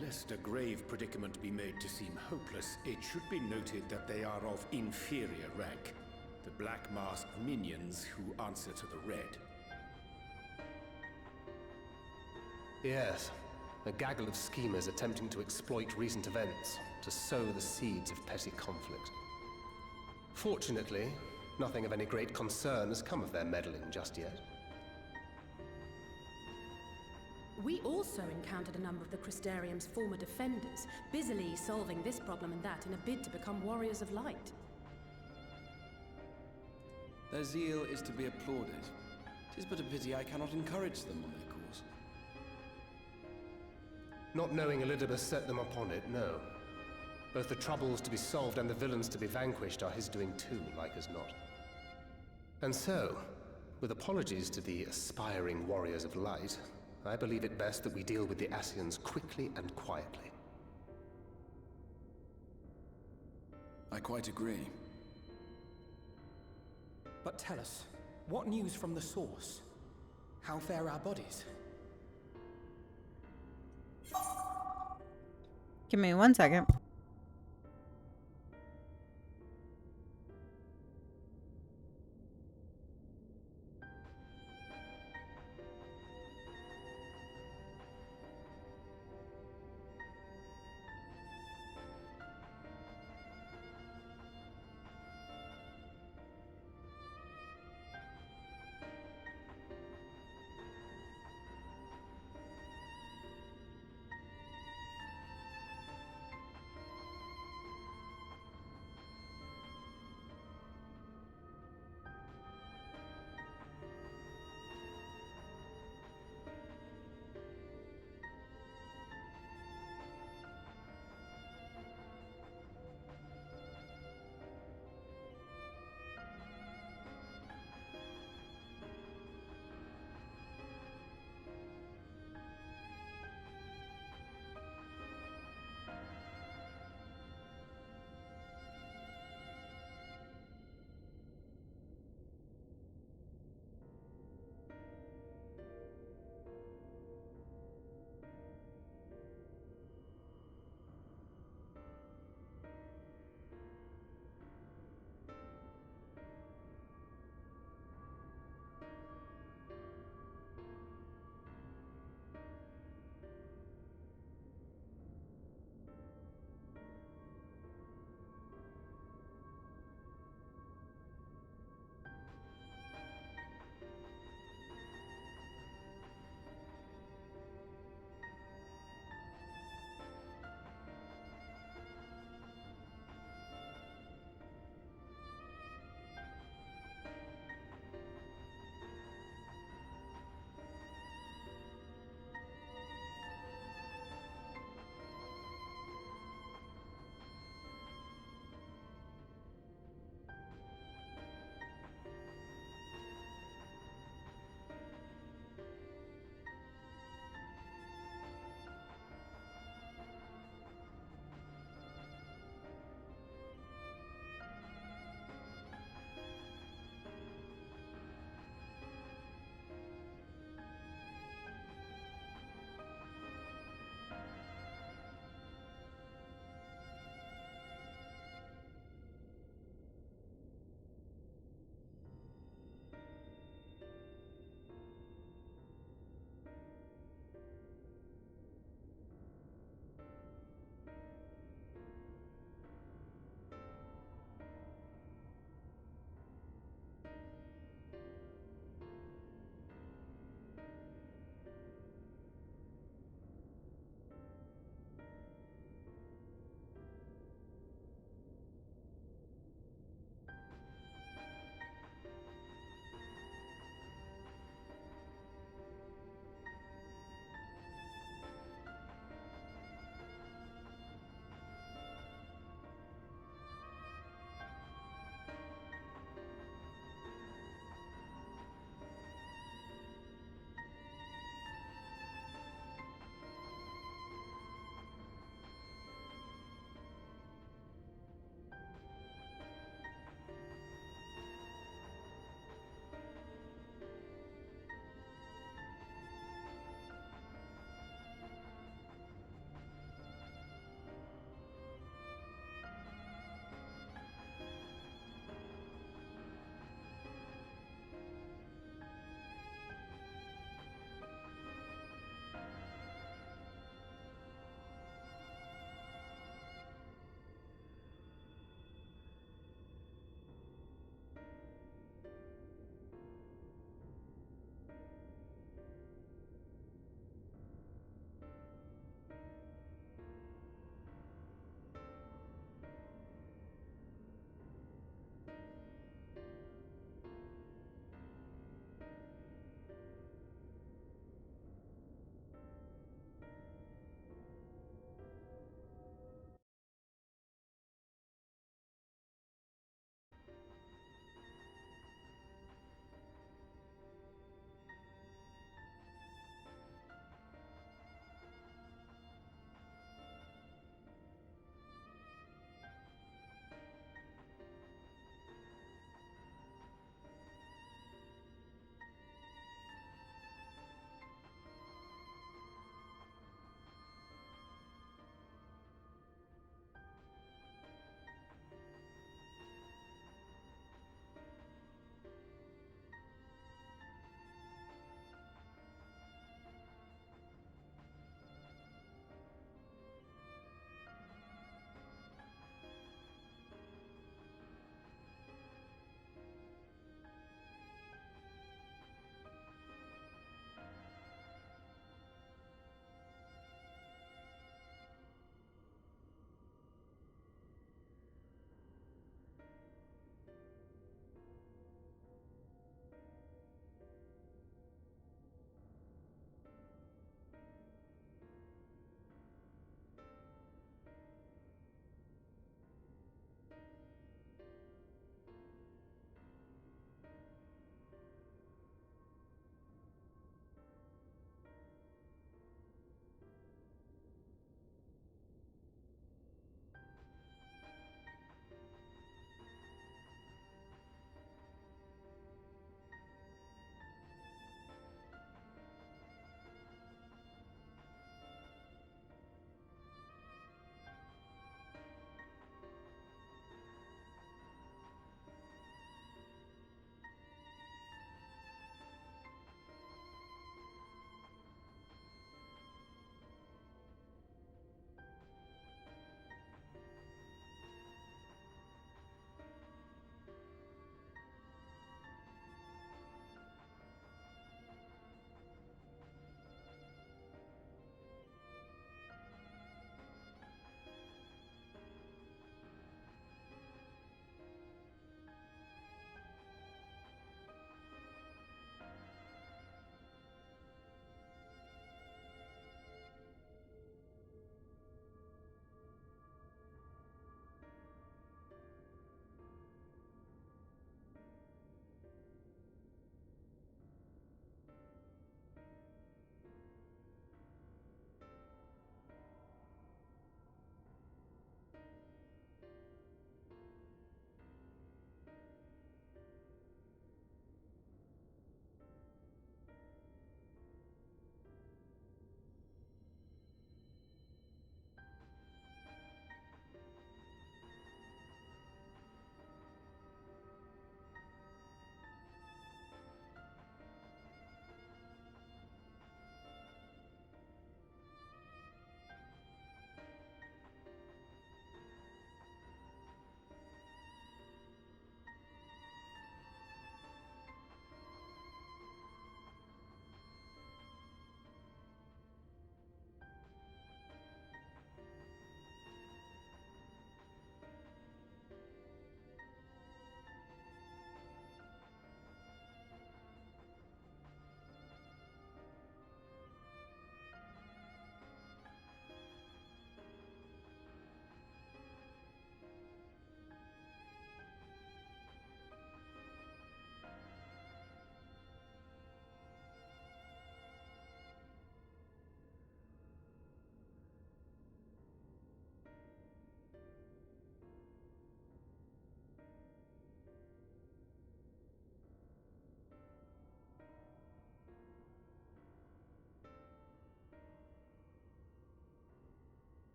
Lest a grave predicament be made to seem hopeless, it should be noted that they are of inferior rank. The black masked minions who answer to the red. Yes, a gaggle of schemers attempting to exploit recent events to sow the seeds of petty conflict. Fortunately, nothing of any great concern has come of their meddling just yet. We also encountered a number of the Crystarium's former defenders, busily solving this problem and that in a bid to become warriors of light. Their zeal is to be applauded. 'Tis but a pity I cannot encourage them on their course. Not knowing Elidibus set them upon it, no. Both the troubles to be solved and the villains to be vanquished are his doing too, like as not. And so, with apologies to the aspiring warriors of light, I believe it best that we deal with the Ascians quickly and quietly. I quite agree. But tell us, what news from the source? How fare our bodies? Give me 1 second.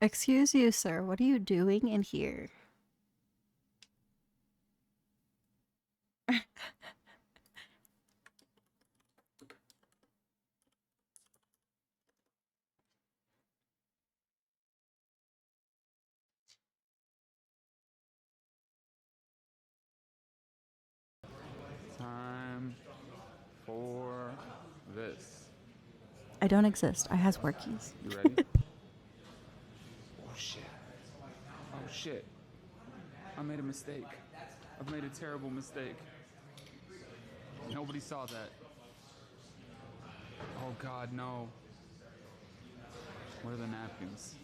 Excuse you, sir. What are you doing in here? Time for this. I don't exist. I has workies. You ready? Oh shit. Oh shit. I made a mistake. I've made a terrible mistake. Nobody saw that. Oh god, no. Where are the napkins?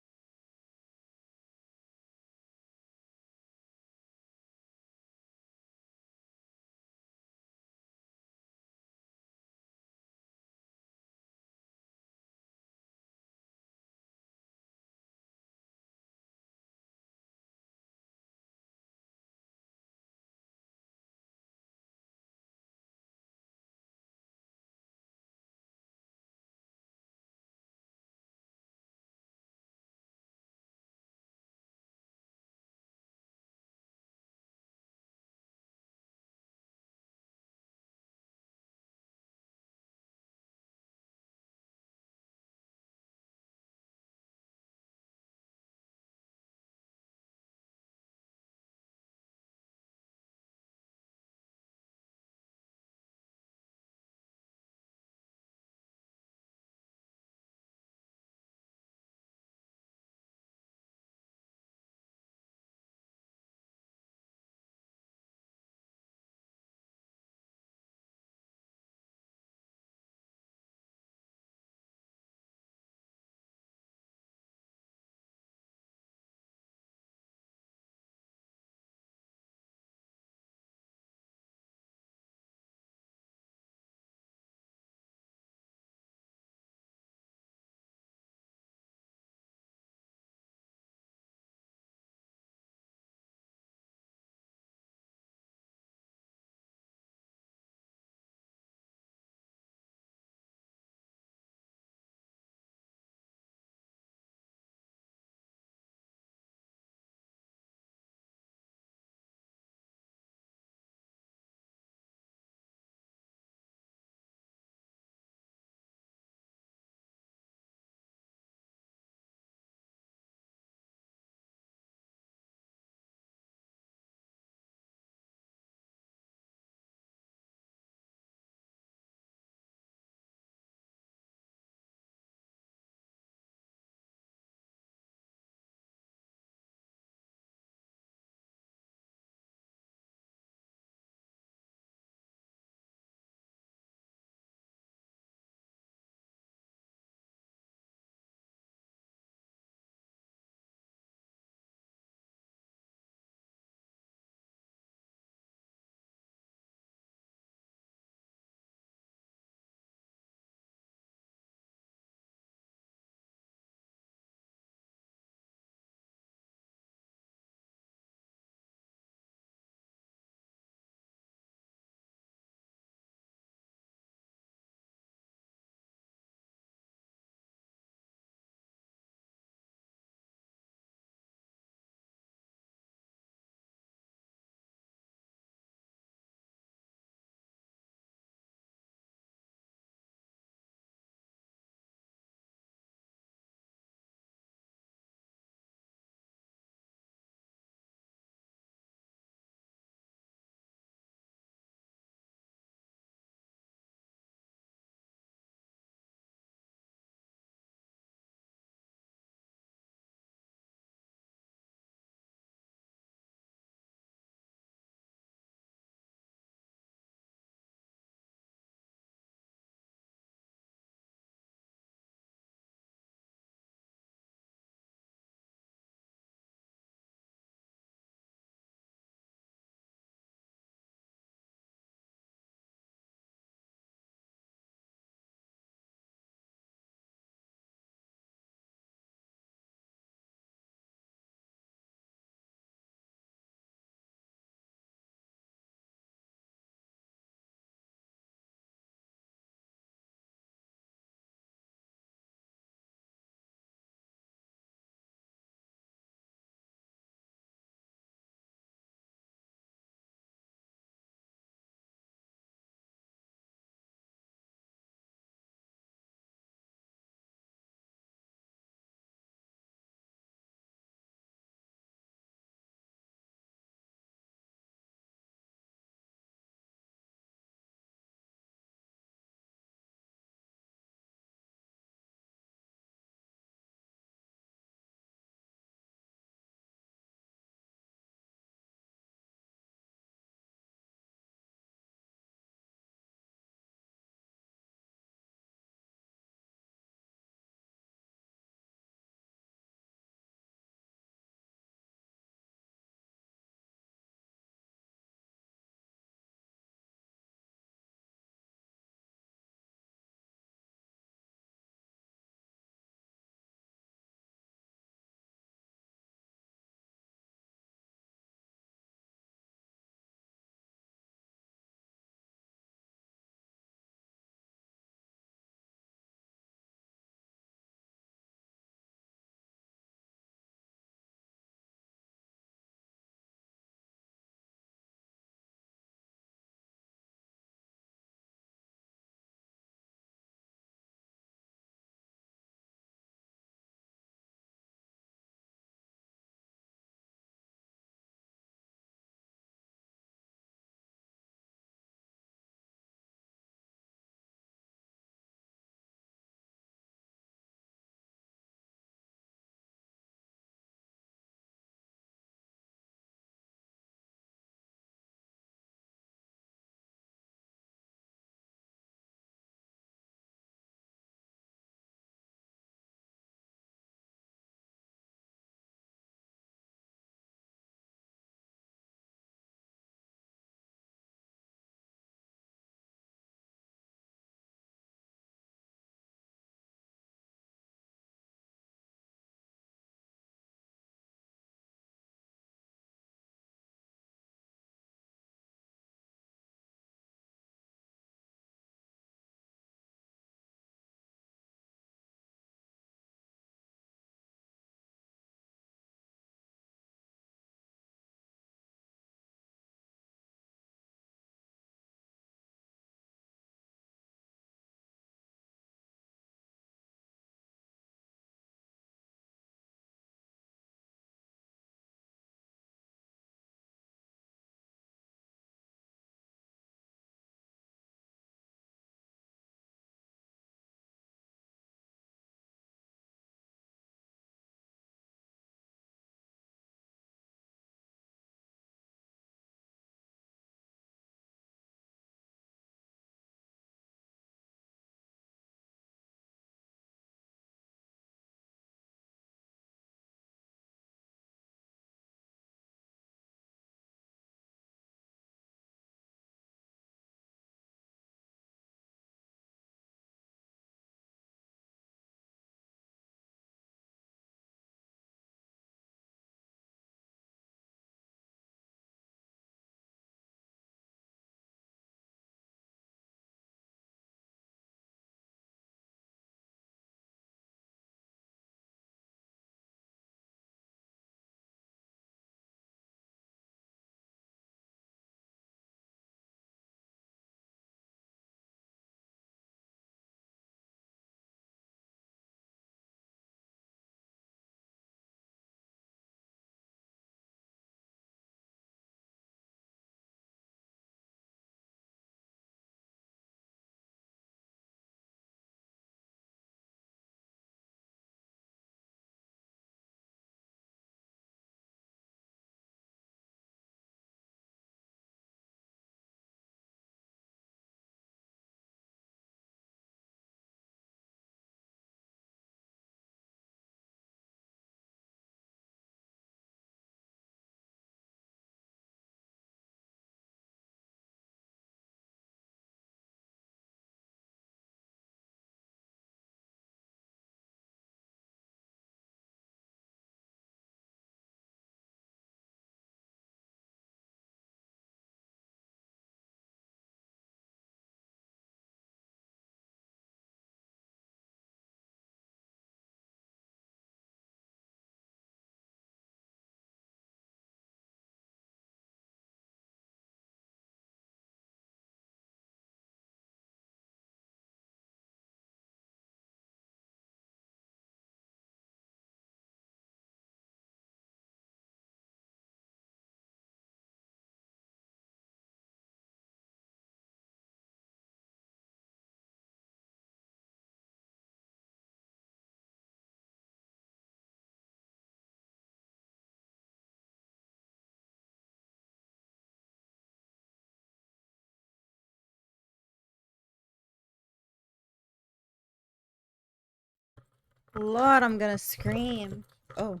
Lord, I'm gonna scream. Oh.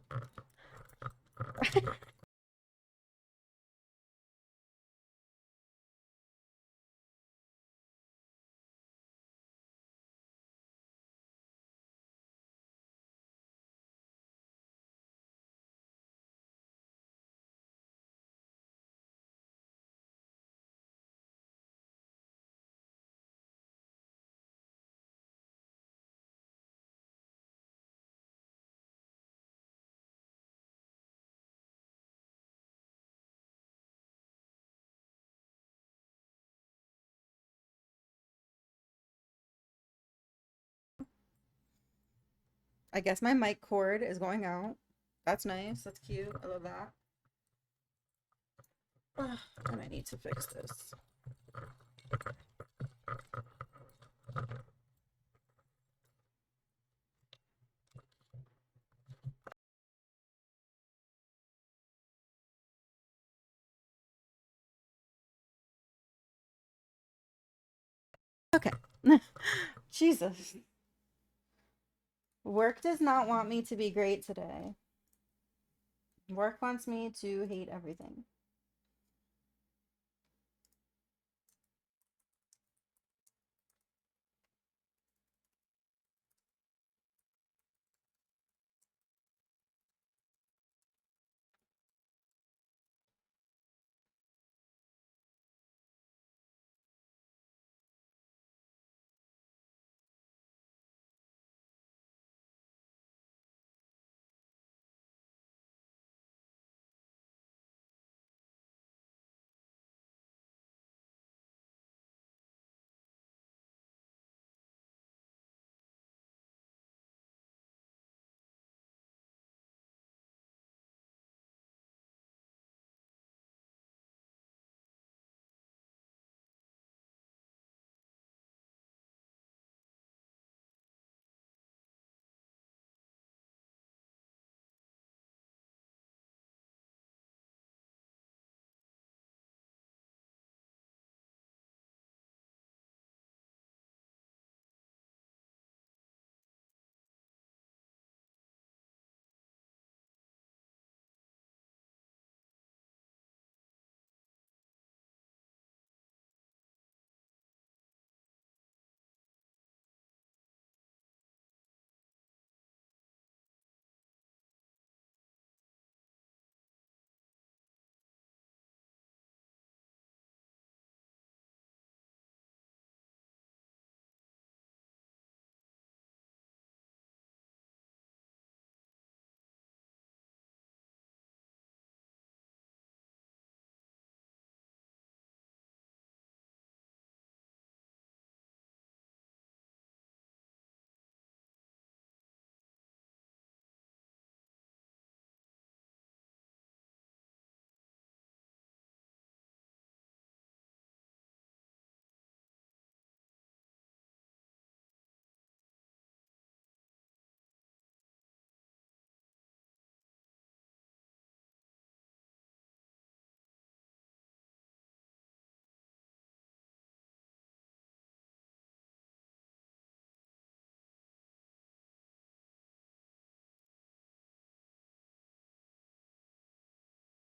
I guess my mic cord is going out. That's nice. That's cute. I love that. Ugh, and I need to fix this. Okay. Jesus. Work does not want me to be great today. Work wants me to hate everything.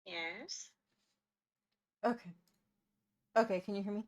Yes. Okay. Okay, can you hear me?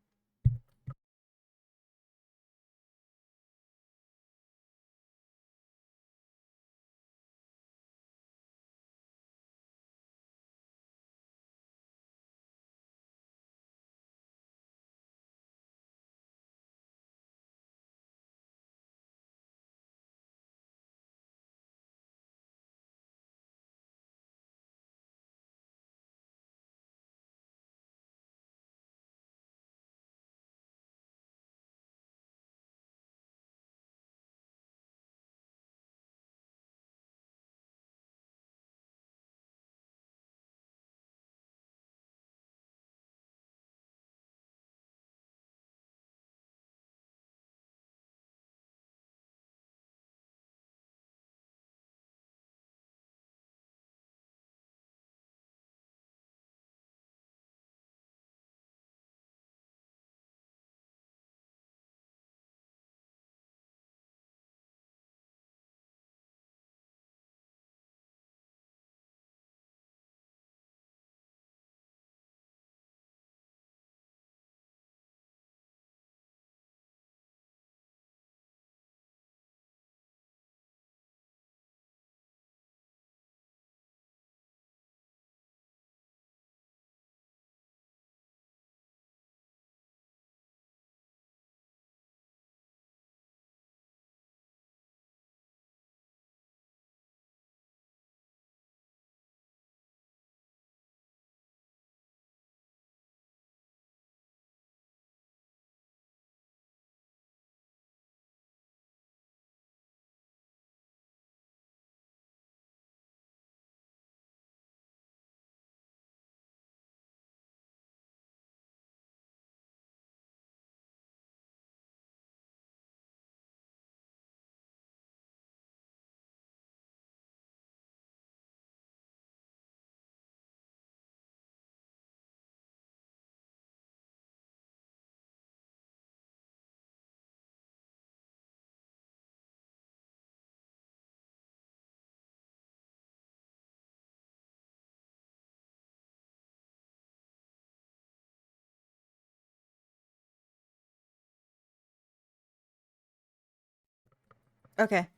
Okay.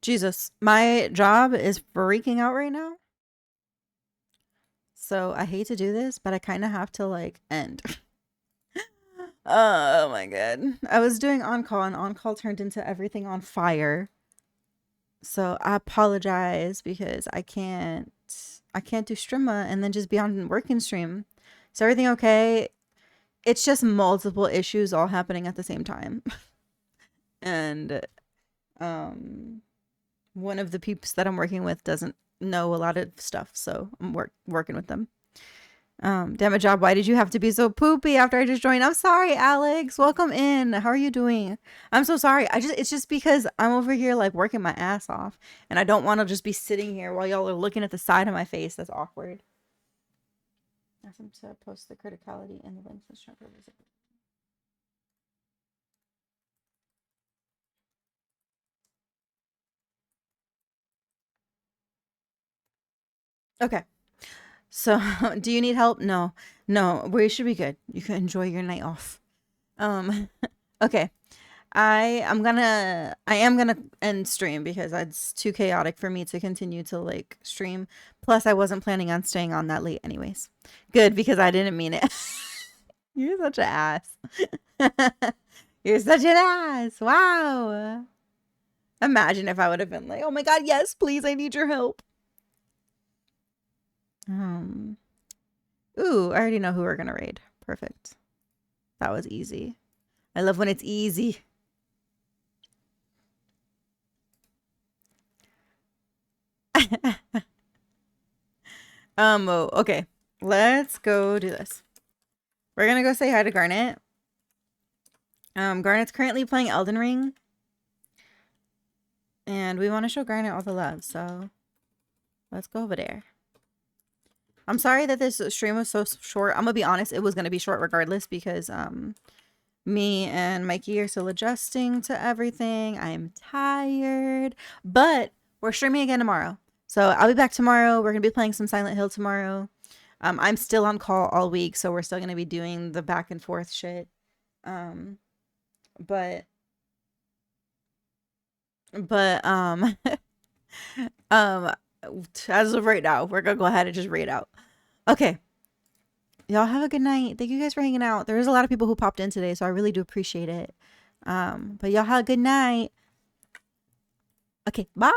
Jesus, my job is freaking out right now. So I hate to do this, but I kind of have to like end. Oh my god. I was doing on-call and on-call turned into everything on fire. So I apologize because I can't do strimma and then just be on working stream. Is everything okay? It's just multiple issues all happening at the same time. And one of the peeps that I'm working with doesn't know a lot of stuff, so I'm working with them. Damn it, job. Why did you have to be so poopy after I just joined? I'm sorry, Alex. Welcome in. How are you doing? I'm so sorry. It's just because I'm over here like working my ass off, and I don't want to just be sitting here while y'all are looking at the side of my face. That's awkward. Ask them to post the criticality and the links. Okay. So, do you need help? No. No, we should be good. You can enjoy your night off. Okay. I am gonna end stream because it's too chaotic for me to continue to like stream. Plus, I wasn't planning on staying on that late anyways. Good, because I didn't mean it. You're such an ass. You're such an ass. Wow. Imagine if I would have been like, oh my god, yes, please, I need your help. Ooh, I already know who we're gonna raid. Perfect. That was easy. I love when it's easy. Okay. Let's go do this. We're gonna go say hi to Garnet. Garnet's currently playing Elden Ring. And we want to show Garnet all the love, so let's go over there. I'm sorry that this stream was so short. I'm gonna be honest, it was gonna be short regardless because me and Mikey are still adjusting to everything. I'm tired, but we're streaming again tomorrow. So I'll be back tomorrow. We're gonna be playing some Silent Hill tomorrow. I'm still on call all week, so we're still gonna be doing the back and forth shit. But as of right now, we're gonna go ahead and just raid out. Okay. Y'all have a good night. Thank you guys for hanging out. There was a lot of people who popped in today, so I really do appreciate it. But y'all have a good night. Okay, bye.